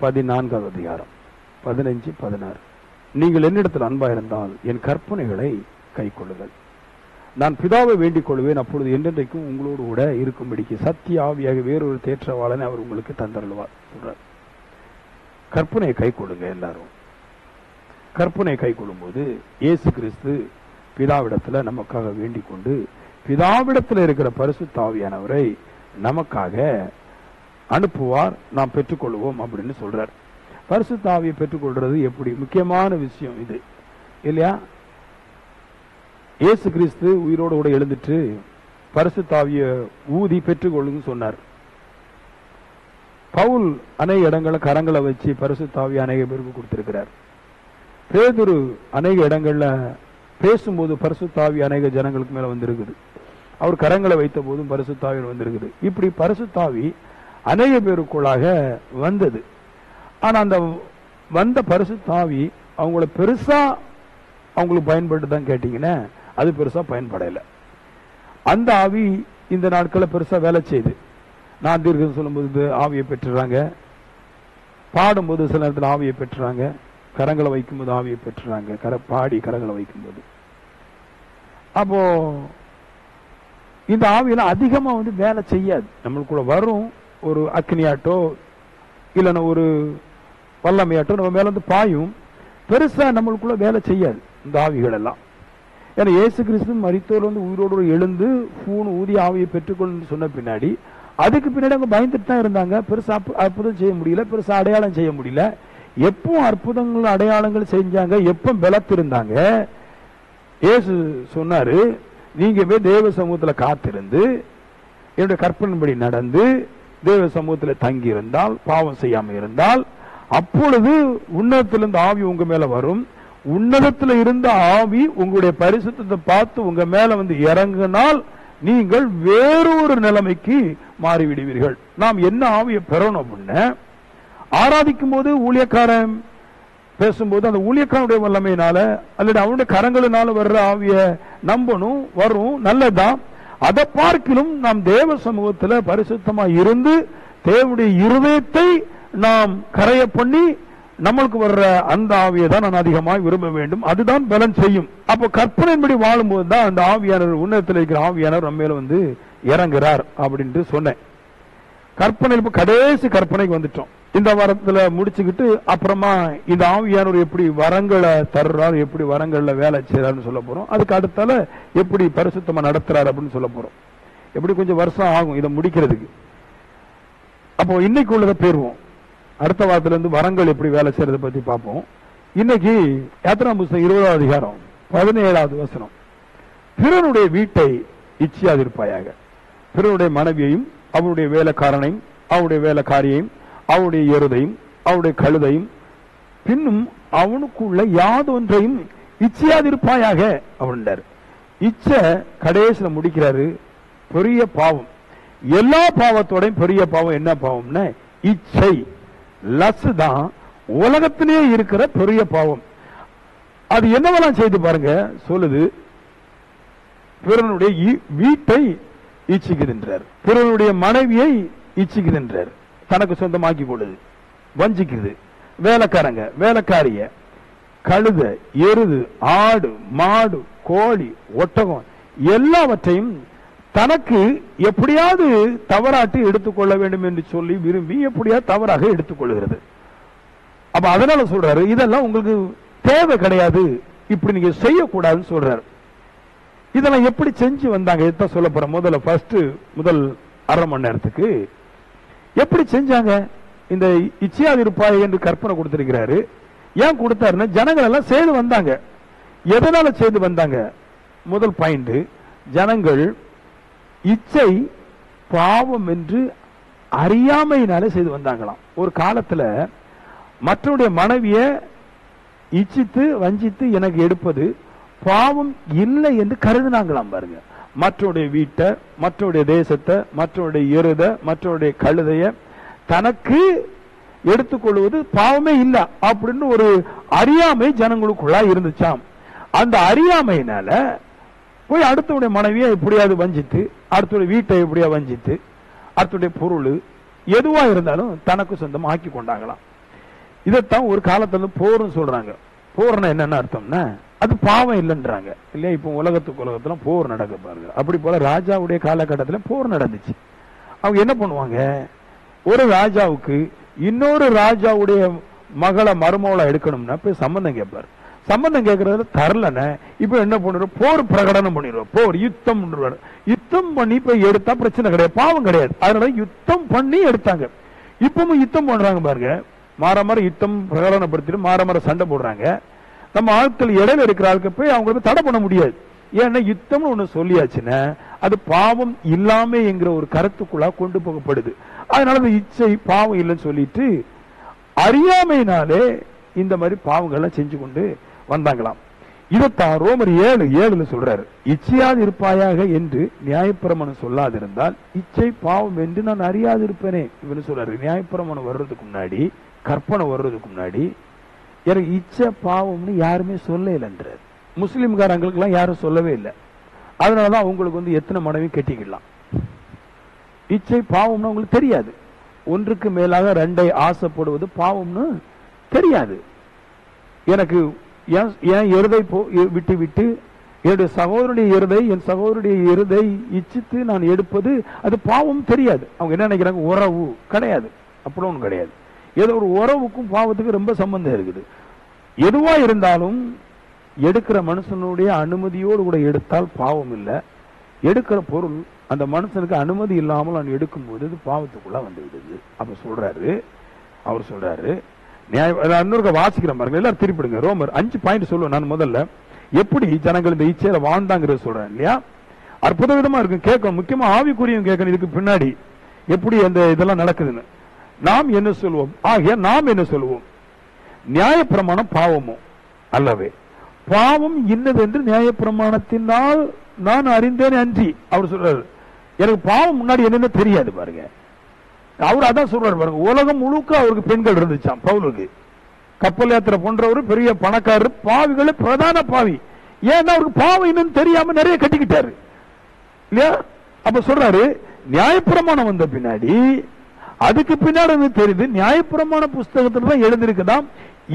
14வது அதிகாரம் 15, 16. நீங்கள் என்னிடத்தில் அன்பாயிருந்தால் என் கற்பனைகளை கை கொள்ளுங்கள். நான் பிதாவை வேண்டிக் கொள்வேன், அப்பொழுது என்றென்றைக்கும் உங்களோடு கூட இருக்கும்படிக்கு சத்திய ஆவியாக வேறொரு தேற்றவாளனை அவர் உங்களுக்கு தந்தருள்வார் சொல்றார். கற்பனையை கை கொள்ளுங்க. எல்லாரும் கற்பனை கை கொள்ளும்போது இயேசு கிறிஸ்து பிதாவிடத்துல நமக்காக வேண்டிக் கொண்டு பிதாவிடத்தில் இருக்கிற பரிசுத்த ஆவியானவரை நமக்காக அனுப்புவார், நாம் பெற்றுக்கொள்வோம் அப்படின்னு சொல்றார். பரிசுத்த ஆவியை பெற்றுக்கொள்றது எப்படி முக்கியமான விஷயம் இது இல்லையா? இயேசு கிறிஸ்து உயிரோடு கூட எழுந்துட்டு பரிசுத்த ஆவியை ஊதி பெற்றுக்கொள்ளுங்க சொன்னார். பவுல் அநேக இடங்களை கரங்களை வச்சு பரிசுத்த ஆவியை அநேக பேருக்கு கொடுத்திருக்கிறார். பேதுரு அநேக இடங்கள்ல பேசும்போது பரிசுத்த ஆவி அநேக ஜனங்களுக்கு மேல வந்திருக்குது. அவர் கரங்களை வைத்த போதும் பரிசுத்த ஆவி வந்திருக்குது. இப்படி பரிசுத்த ஆவி அநேக பேருக்குள்ளாக வந்தது. ஆனா அந்த வந்த பரிசுத்த ஆவி அவங்கள பெருசா அவங்களுக்கு பயன்பட்டு தான் கேட்டீங்கன்னா அது பெருசா பயன்படல. அந்த ஆவி இந்த நாட்களை பெருசா வேலை செய்யுது. நான் தீர்க்கம் சொல்லும்போது ஆவியை பெற்றுறாங்க, பாடும்போது சில நேரத்தில் ஆவியை பெற்றுறாங்க, கரங்களை வைக்கும்போது ஆவியை பெற்றுறாங்க, பாடி கரங்களை வைக்கும்போது. அப்போ இந்த ஆவியெல்லாம் அதிகமா வேலை செய்யாது. நம்மளுக்குள்ள வரும் ஒரு அக்னியாட்டோ இல்லைன்னா ஒரு வல்லமையாட்டோ நம்ம மேல பாயும், பெருசா நம்மளுக்குள்ள வேலை செய்யாது இந்த ஆவிகள் எல்லாம். ஏன்னா இயேசு கிறிஸ்து மரித்தோர் உயிரோடு எழுந்து பூணு ஊதி ஆவியை பெற்றுக்கொள்ளு சொன்ன பின்னாடி அதுக்கு பின்னாடி அவங்க பயந்துட்டு தான் இருந்தாங்க. பெருசா அற்புதம் செய்ய முடியல, பெருசா அடையாளம் செய்ய முடியல. எப்போ அற்புதங்கள் அடையாளங்கள் செஞ்சாங்க, எப்போ பலத்திருந்தாங்க. இயேசு சொன்னாரு, நீங்க போய் தேவ சமூகத்துல காத்திருந்து என்னுடைய கற்பனைப்படி நடந்து தேவ சமூகத்துல தங்கி இருந்தால், பாவம் செய்யாம இருந்தால், அப்பொழுது உன்னதத்திலிருந்து ஆவி உங்க மேல வரும். உன்னதத்துல இருந்த ஆவி உங்களுடைய பரிசுத்தத்தை பார்த்து உங்க மேல இறங்கினால் நீங்கள் வேறொரு நிலைமைக்கு மாறிவிடுவீர்கள். நாம் என்ன ஆவியை பெறணும் அப்படின்னா, ஆராதிக்கும் போது ஊழியக்காரன் பேசும்போது அந்த ஊழியக்காரனுடைய வல்லமையினால அல்லது அவனுடைய கரங்களினால வர்ற ஆவிய நம்பணும், வரும், நல்லதுதான். அதை பார்க்கிலும் நாம் தேவ சமூகத்துல பரிசுத்தமா இருந்து தேவனுடைய இருதயத்தை நாம் கரைய பண்ணி நம்மளுக்கு வர்ற அந்த ஆவியை தான் நான் அதிகமாக விரும்ப வேண்டும். அதுதான் பலன் செய்யும். அப்போ கற்பனையின்படி வாழும்போது தான் அந்த ஆவியானவர், உன்னதத்தில் இருக்கிற ஆவியானவர் நம்ம மேல இறங்குறார் அப்படின்ட்டு சொன்னேன். கற்பனை இப்ப கடைசி கற்பனைக்கு வந்துட்டோம். இந்த வாரத்துல முடிச்சுக்கிட்டு அப்புறமா இந்த ஆவியானவர் எப்படி வரங்களை தர்றாரு, எப்படி வரங்கள்ல வேலை செய்யறாருன்னு சொல்ல போறோம். அதுக்கு அடுத்தால எப்படி பரிசுத்தமா நடத்துறாரு அப்படின்னு சொல்ல போறோம். எப்படி கொஞ்சம் வருஷம் ஆகும் இதை முடிக்கிறதுக்கு. அப்போ இன்னைக்கு உள்ளதை போயிருவோம். அடுத்த வாரத்துல இருந்து வரங்கள் எப்படி வேலை செய்யறதை பத்தி பார்ப்போம். இன்னைக்கு யாத்திராகமம் புத்தகம் 20வது அதிகாரம் 17வது வசனம். பிறனுடைய வீட்டை இச்சியாதிருப்பாயாக. பிறனுடைய மனைவியையும் அவருடைய வேலைக்காரனையும் அவருடைய வேலைக்காரியையும் அவருடைய எருதையும் அவருடைய கழுதையும் பின்னும் அவனுக்குள்ள யாதொன்றையும் இச்சையாதிருப்பாயாக அப்படின்றார். இச்ச கடைசியில முடிக்கிறாரு. பெரிய பாவம், எல்லா பாவத்தோடையும் பெரிய பாவம் என்ன பாவம்னா இச்சை, லஸ் தான் உலகத்திலே இருக்கிற பெரிய பாவம். அது என்னவெல்லாம் செய்து பாருங்க சொல்லுது. பிறனுடைய வீட்டை இச்சிக்குதுன்றார், பிறனுடைய மனைவியை இச்சிக்குதுன்றார், தனக்கு சொந்தமாக்கி கொள்ளுது, வஞ்சிக்குது, வேலைக்காரங்க வேலைக்காரிய, கழுத, எருது, ஆடு, மாடு, கோழி, ஒட்டகம் எல்லாவற்றையும் தனக்கு எப்படியாவது தவறாட்டி எடுத்துக்கொள்ள வேண்டும் என்று சொல்லி விரும்பி எப்படியாவது தவறாக எடுத்துக்கொள்கிறது. அப்ப அதனால சொல்றாரு, இதெல்லாம் உங்களுக்கு தேவை கிடையாது, இப்படி நீங்க செய்யக்கூடாதுன்னு சொல்றாரு. இதெல்லாம் எப்படி செஞ்சு வந்தாங்க இதான் சொல்ல போற. முதல் அரை மணி நேரத்துக்கு எப்படி செஞ்சாங்க? இந்த இச்சையாதிருப்பாய் என்று கற்பனை கொடுத்திருக்கிறாரு. ஏன் கொடுத்தாருன்னா ஜனங்கள் எல்லாம் செய்து வந்தாங்க. எதனால செய்து வந்தாங்க? முதல் பாயிண்ட், ஜனங்கள் இச்சை பாவம் என்று அறியாமையினாலே செய்து வந்தாங்களாம். ஒரு காலத்துல மற்றவருடைய மனைவிய இச்சித்து வஞ்சித்து எனக்கு எடுப்பது பாவம் இல்லை என்று கருதினாங்களாம். பாருங்க, மற்றவருடைய வீட்டை, மற்றவருடைய தேசத்தை, மற்றவருடைய எருத, மற்றவருடைய கழுதைய தனக்கு எடுத்துக்கொள்வது பாவமே இல்லை அப்படின்னு ஒரு அறியாமை ஜனங்களுக்குள்ளா இருந்துச்சாம். அந்த அறியாமையினால போய் அடுத்தவுடைய மனைவியை எப்படியாவது வஞ்சித்து, அடுத்தவுடைய வீட்டை எப்படியா வஞ்சித்து, அடுத்தவுடைய பொருள் எதுவா இருந்தாலும் தனக்கு சொந்தம் ஆக்கி கொண்டாங்களாம். இதைத்தான் ஒரு காலத்துல போர்னு சொல்றாங்க. போர்னா என்னன்னு அர்த்தம்னா அது பாவம் இல்லைன்றாங்க இல்லையா. இப்போ உலகத்துல போர் நடக்க பாருங்க. அப்படி போல ராஜாவுடைய காலகட்டத்துல போர் நடந்துச்சு. அவங்க என்ன பண்ணுவாங்க, ஒரு ராஜாவுக்கு இன்னொரு ராஜாவுடைய மகளை மருமகளை எடுக்கணும்னா போய் சம்பந்தம் கேட்பாரு. சம்பந்தம் கேட்கறதுல தரலன்னு இப்ப என்ன பண்ணுறோம், போர் பிரகடனம் பண்ணிடுவோம். போர் யுத்தம் யுத்தம் பண்ணி போய் எடுத்தா பிரச்சனை கிடையாது, பாவம் கிடையாது. அதனால யுத்தம் பண்ணி எடுத்தாங்க. இப்பவும் யுத்தம் பண்றாங்க பாருங்க. மாற மாற யுத்தம் பிரகடனப்படுத்திட்டு மாற மாற சண்டை போடுறாங்க. நம்ம ஆட்கள் இடையில இருக்கிற ஆட்கள் போய் அவங்களுக்கு தடை பண்ண முடியாது. ஏன்னா யுத்தம்னு ஒண்ணு சொல்லியாச்சுன்னா அது பாவம் இல்லாம என்கிற ஒரு கருத்துக்குள்ளா கொண்டு போகப்படுது. அதனால அந்த இச்சை பாவம் இல்லைன்னு சொல்லிட்டு அறியாமையினாலே இந்த மாதிரி பாவங்கள்லாம் செஞ்சு கொண்டு வந்தாங்களாம். இதைத்தான் ரோமர் 7:7 சொல்றாரு, இச்சையாது இருப்பாயாக என்று நியாயப்பிரமாணம் சொல்லாதிருந்தால் இச்சை பாவம் என்று நான் அறியாது இருப்பேனே. இவனு சொல்றாரு, நியாயப்பிரமாணம் வர்றதுக்கு முன்னாடி, கற்பனை வர்றதுக்கு முன்னாடி எனக்கு இச்சை பாவம்னு யாருமே சொல்லலைன்றார். முஸ்லிம்காரங்களுக்கு எல்லாம் யாரும் சொல்லவே இல்லை. அதனாலதான் அவங்களுக்கு எத்தனை மனைவி கட்டிக்கலாம். இச்சை பாவம்னு அவங்களுக்கு தெரியாது. ஒன்றுக்கு மேலாக 2 ஆசைப்படுவது பாவம்னு தெரியாது. எனக்கு என் எருதை விட்டு விட்டு என்னுடைய சகோதரனுடைய எருதை என் சகோதரனுடைய எருதை இச்சித்து நான் எடுப்பது அது பாவம் தெரியாது. அவங்க என்ன நினைக்கிறாங்க, உறவு கிடையாது. அப்படி ஒன்றும் கிடையாது. ஏதோ ஒரு உறவுக்கும் பாவத்துக்கு ரொம்ப சம்பந்தம் இருக்குது. எதுவா இருந்தாலும் எடுக்கிற மனுஷனுடைய அனுமதியோடு கூட எடுத்தால் பாவம் இல்லை. எடுக்கிற பொருள் அந்த மனுஷனுக்கு அனுமதி இல்லாமல் நான் எடுக்கும் போது அது பாவத்துக்குள்ள வந்து விடுது. அப்ப சொல்றாரு, அவர் சொல்றாரு, இன்னொரு வாசிக்கிறேன் பாருங்க, எல்லாரும் திருப்பிடுங்க. ரோமர் 5 பாயிண்ட் சொல்லுவேன் நான். முதல்ல எப்படி ஜனங்கள் இந்த இச்சையில வாழ்ந்தாங்கிறது சொல்றேன் இல்லையா. அற்புத விதமா இருக்கும் கேட்கணும். முக்கியமா ஆவிக்குரியும் கேட்கணும். இதுக்கு பின்னாடி எப்படி அந்த இதெல்லாம் நடக்குதுன்னு நாம் என்ன சொல்லுவோம். ஆகிய நாம் என்ன சொல்லுவோம், நியாயப்பிரமாணம் பாவமோ அல்லவே, பாவம் இன்னது என்று நியாயப்பிரமாணத்தினால் நான் அறிந்தேன் அன்றி. அவர் சொல்றாரு, எனக்கு பாவம் முன்னாடி என்னன்னு தெரியாது பாருங்க. அவர் அதான் சொல்றாரு பாருங்க. உலகம் முழுக்க அவருக்கு பெண்கள் இருந்துச்சாம். பவுலுக்கு கப்பல் யாத்திரை போன்றவர் பெரிய பணக்காரர், பாவிகள் பிரதான பாவி. ஏன்னா அவருக்கு பாவம் என்னன்னு தெரியாம நிறைய கட்டிக்கிட்டாரு இல்லையா. அப்ப சொல்றாரு, நியாயப்பிரமாணம் வந்த பின்னாடி அதுக்கு பின்னாடி தெரியுது, நியாயப்பிரமாண புஸ்தகத்துல தான் எழுதியிருக்குதாம்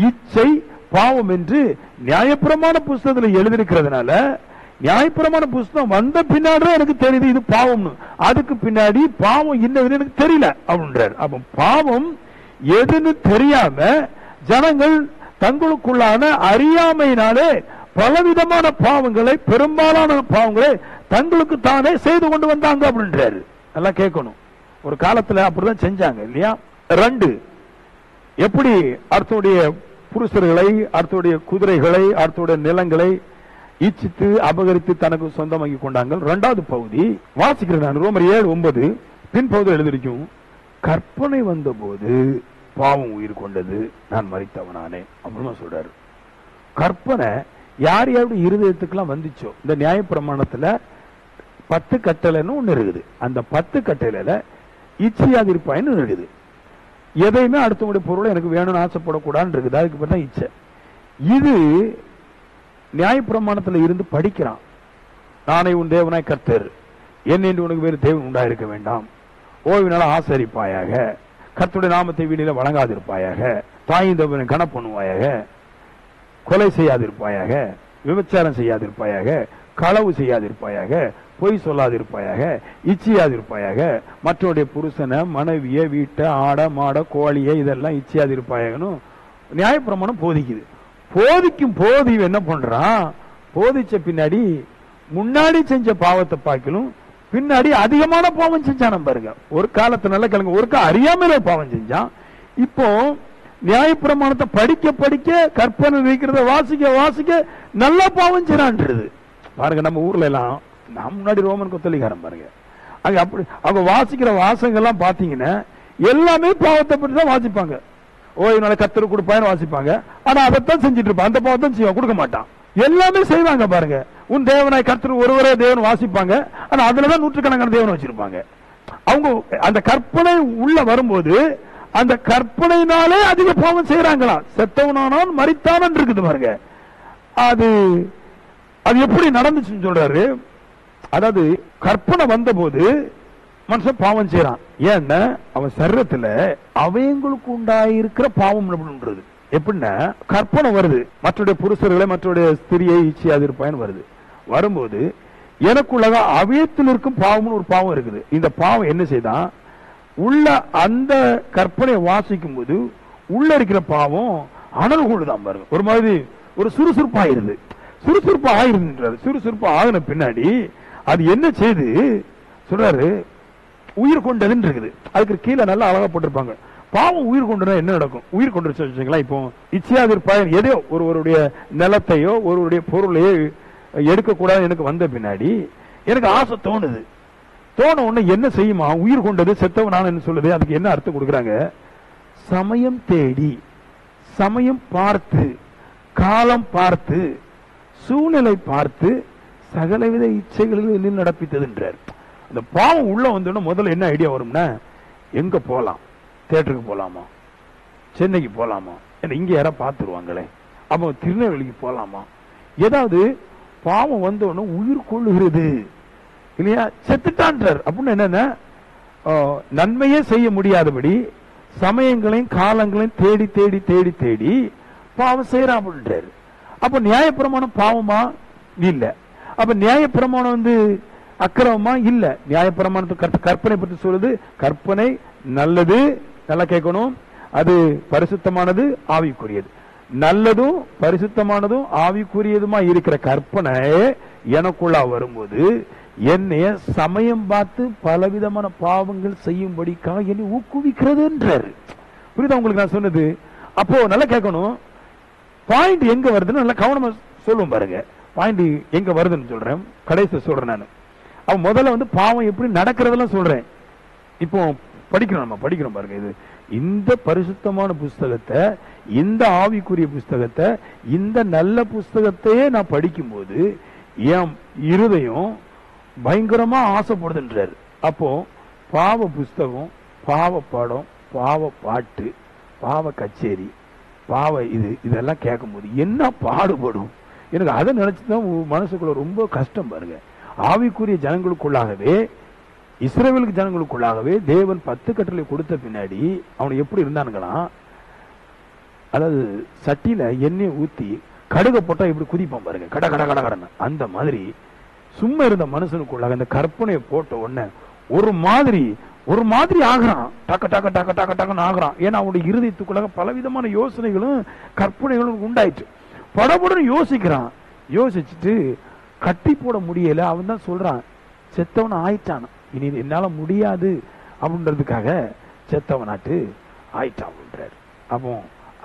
இச்சை பாவம் என்று. நியாயப்பிரமாண புஸ்தகத்துல எழுதியிருக்கிறதுனால நியாயப்பிரமாண புஸ்தகம் வந்த பின்னாடி எனக்கு தெரியுது இது பாவம்னு. அதுக்கு பின்னாடி பாவம் என்னதுன்னு எனக்கு தெரியல அப்படின்றார். அப்ப பாவம் எதுன்னு தெரியாம ஜனங்கள் தங்களுக்குள்ளான அறியாமையினாலே பலவிதமான பாவங்களை, பெரும்பாலான பாவங்களை தங்களுக்கு தானே செய்து கொண்டு வந்தாங்க அப்படின்றாரு. நல்லா கேட்கணும். ஒரு காலத்துல அப்படிதான் செஞ்சாங்க இல்லையா. 2 எப்படி அடுத்தோடைய புருஷர்களை, அடுத்தோடைய குதிரைகளை, அடுத்தோடைய நிலங்களை இச்சித்து அபகரித்து தனக்கு சொந்தமாக்கி கொண்டாங்க. 2வது பகுதி வாசிக்கிறேன். ரோமர் 7:9 பின்பகுதி எழுதிருக்கும், கற்பனை வந்த போது பாவம் உயிர் கொண்டது, நான் மரித்தவனானே அப்படின்னு சொல்றாரு. கற்பனை யார் யாருடைய இருதயத்துக்கெல்லாம் வந்துச்சோ, இந்த நியாயப்பிரமாணத்துல 10 கட்டளைன்னு ஒண்ணு இருக்குது. அந்த 10 கட்டளையில இச்சையாது இருப்பாயின்னு இருக்குது. எதையுமே அடுத்தவங்களுடைய பொருளை எனக்கு வேணும்னு ஆசைப்படக்கூடாதுன்னு இருக்குது. அதுக்கு பேர் தான் இச்சை. இது நியாயப்பிரமாணத்துல இருந்து படிக்கிறான். நானே உன் தேவனாய் கர்த்தர், என் என்று உனக்கு வேறு தேவன் உண்டாயிருக்க வேண்டாம், ஓய்வினால ஆசரிப்பாயாக, கர்த்தருடைய நாமத்தை வீணில வழங்காதிருப்பாயாக, தாயின் தகப்பனை கணம் பண்ணுவாயாக, கொலை செய்யாதிருப்பாயாக, விபச்சாரம் செய்யாதிருப்பாயாக, களவு செய்யாதிருப்பாயாக, பொய் சொல்லாதிருப்பாயாக, இச்சையாதிருப்பாயாக, மற்றவருடைய புருஷனை, மனைவிய, வீட்டை, ஆட மாட கோழியை இதெல்லாம் இச்சையாதிருப்பாயன்னு நியாயப்பிரமாணம் போதிக்குது. போதிக்கும் போது என்ன பண்றான், போதிச்ச பின்னாடி முன்னாடி செஞ்ச பாவத்தை பார்க்கணும், பின்னாடி அதிகமான பாவம் செஞ்சான் பாருங்க. ஒரு காலத்து நல்ல கிழங்கு ஒரு அறியாமலே பாவம் செஞ்சான். இப்போ நியாயப்பிரமாணத்தை படிக்க படிக்க, கற்பனை வைக்கிறத வாசிக்க வாசிக்க நல்ல பாவம் செய்யறான்றது பாருங்க. நம்ம ஊர்ல எல்லாம் நான் முன்னாடி ரோமன் கொத்தளிக்காரன் பாருங்க, அங்க அப்படி அவங்க வாசிக்கிற வாசகங்கள்லாம் பாத்தீங்கன்னா எல்லாமே பாவத்தை பற்றி தான் வாசிப்பாங்க. ஓய்வுனால கத்தரு கொடுப்பான்னு வாசிப்பாங்க. ஆனா அதைத்தான் செஞ்சுட்டு இருப்பான், அந்த பாவத்தான் செய்வான், கொடுக்க மாட்டான். எல்லாமே செய்வாங்க பாருங்க. உன் தேவனாய் கர்த்தர் ஒருவரே தேவன் வாசிப்பாங்க. ஆனா அதுலதான் நூற்றுக்கணக்கான தேவன் வச்சிருப்பாங்க. அவங்க அந்த கற்பனை உள்ள வரும்போது அந்த கற்பனையினாலே அதிக பாவம் செய்யறாங்களா. செத்தவனானால் மரித்தான் இருக்குது பாருங்க. அது அது எப்படி நடந்துச்சுன்னு சொல்றாரு. அதாவது கற்பனை வந்த போது மனுஷன் பாவம் செய்யறான். ஏன்னா அவன் சரீரத்துல அவங்களுக்கு உண்டாயிருக்கிற பாவம் அப்படின்றது எப்படின்னா கற்பனை வருது, மற்றடைய புருஷர்களை மற்றடைய ஸ்திரியை இச்சியாதிருப்பான்னு வருது. வரும்போது எனக்குள்ளக அவயத்தில் இருக்கும் பாவம்னு ஒரு பாவம் இருக்குது. இந்த பாவம் என்ன செய்தான், உள்ள அந்த கற்பனையை வாசிக்கும் போது உள்ள இருக்கிற பாவம் அனல் கொண்டுதான் பாருங்க, ஒரு மாதிரி ஒரு சுறுசுறுப்பாயிருது. சுறுசுறுப்பா ஆயிருந்தாரு. சுறுசுறுப்பா ஆகின பின்னாடி அது என்ன செய்து சொல்றாரு, உயிர் கொண்டதுன்னு இருக்குது. அதுக்கு கீழே நல்லா அழகா போட்டிருப்பாங்க. பாவம் உயிர் கொண்டுனா என்ன நடக்கும்? உயிர் கொண்டு வச்சுங்களா, இப்போ இச்சையாதிருப்பாய் எதையோ ஒருவருடைய நிலத்தையோ ஒருவருடைய பொருளையோ எடுக்கக்கூடாது எனக்கு வந்த பின்னாடி எனக்கு ஆசை தோணுது. தோண உடனே என்ன செய்யுமா, உயிர் கொண்டது செத்தவனான சொல்லுது. அதுக்கு என்ன அர்த்தம் கொடுக்குறாங்க, சமயம் தேடி சமயம் பார்த்து காலம் பார்த்து சூழ்நிலை பார்த்து சகலவித இச்சைகளில் நடப்பித்ததுன்றார். அந்த பாவம் உள்ள வந்தோன்னா முதல்ல என்ன ஐடியா வரும்னா, எங்க போலாம், தியேட்டருக்கு போலாமா, சென்னைக்கு போலாமா, இங்க யாராவது பார்த்துருவாங்களே, அப்போ திருநெல்வேலிக்கு போலாமா, ஏதாவது பாவம் வந்தோன்னு உயிர் கொள்ளுகிறது இல்லையா, செத்துட்டான்றார். அப்படின்னு என்னன்னா நன்மையே செய்ய முடியாதபடி சமயங்களையும் காலங்களையும் தேடி தேடி தேடி தேடி பாவம் செய்யறான்றார். அப்ப நியாயப்பிரமாணம் பாவமா இல்ல, அப்ப நியாயப்பிரமாணம் வந்து அக்கிரமமா இல்ல. நியாயப்பிரமாணத்துக்கு கற்பனை பற்றி சொல்லுது, கற்பனை நல்லது, நல்லா கேட்கணும், அது பரிசுத்தமானது ஆவிக்குரியது. நல்லதும் பரிசுத்தமானதும் ஆவிக்குரியதுமா இருக்கிற கற்பனை எனக்குள்ள வரும்போது என்னைய சமயம் பார்த்து பலவிதமான பாவங்கள் செய்யும்படிக்காக என்னை ஊக்குவிக்கிறது என்றாரு. புரியுதா உங்களுக்கு நான் சொன்னது? அப்போ நல்லா கேட்கணும், பாயிண்ட் எங்க வருதுன்னு நல்லா கவனமா சொல்லுவோம் பாருங்க. பாயிண்ட் எங்க வருதுன்னு சொல்றேன், கடைசி சொல்றேன் நான். அவன் முதல்ல வந்து பாவம் எப்படி நடக்கிறதெல்லாம் சொல்றேன். இப்போ படிக்கிறோம், நம்ம படிக்கிறோம் பாருங்க. இது இந்த பரிசுத்தமான புஸ்தகத்தை, இந்த ஆவிக்குரிய புஸ்தகத்தை, இந்த நல்ல புஸ்தகத்தையே நான் படிக்கும் போது என் இருதயம் பயங்கரமா ஆசைப்படுதுன்றார். அப்போ பாவ புஸ்தகம், பாவ படம், பாவ பாட்டு, பாவ கச்சேரி, பாவ இதெல்லாம் கேட்கும் போது என்ன பாடுபடும் எனக்கு. அதை நினைச்சுதான் மனசுக்குள்ள ரொம்ப கஷ்டம் பாருங்க. ஆவிக்குரிய ஜனங்களுக்குள்ளாகவே, இஸ்ரவேலுக்கு ஜனங்களுக்குள்ளாகவே தேவன் 10 கட்டளை கொடுத்த பின்னாடி அவன் எப்படி இருந்தானுங்களாம், அதாவது சட்டியில எண்ணெய் ஊத்தி கடுக போட்டா இப்படி குதிப்பான் பாருங்க, கட கட கட கடன்னு. அந்த மாதிரி சும்மா இருந்த மனுஷனுக்குள்ளாக இந்த கற்பனையை போட்ட உடனே ஒரு மாதிரி ஆகிறான், டக்க டக்க டக்க டக்க டக்குன்னு ஆகிறான். ஏன்னா அவனுடைய இருதயத்துக்குள்ளாக பலவிதமான யோசனைகளும் கற்பனைகளும் உண்டாயிட்டு படபடன்னு யோசிக்கிறான். யோசிச்சுட்டு கட்டி போட முடியல. அவன் தான் சொல்றான், செத்தவன் ஆயிட்டான், இனி என்னால முடியாது அப்படின்றதுக்காக செத்தவனாட்டு ஆயிட்டான் அப்படின்றார். அப்போ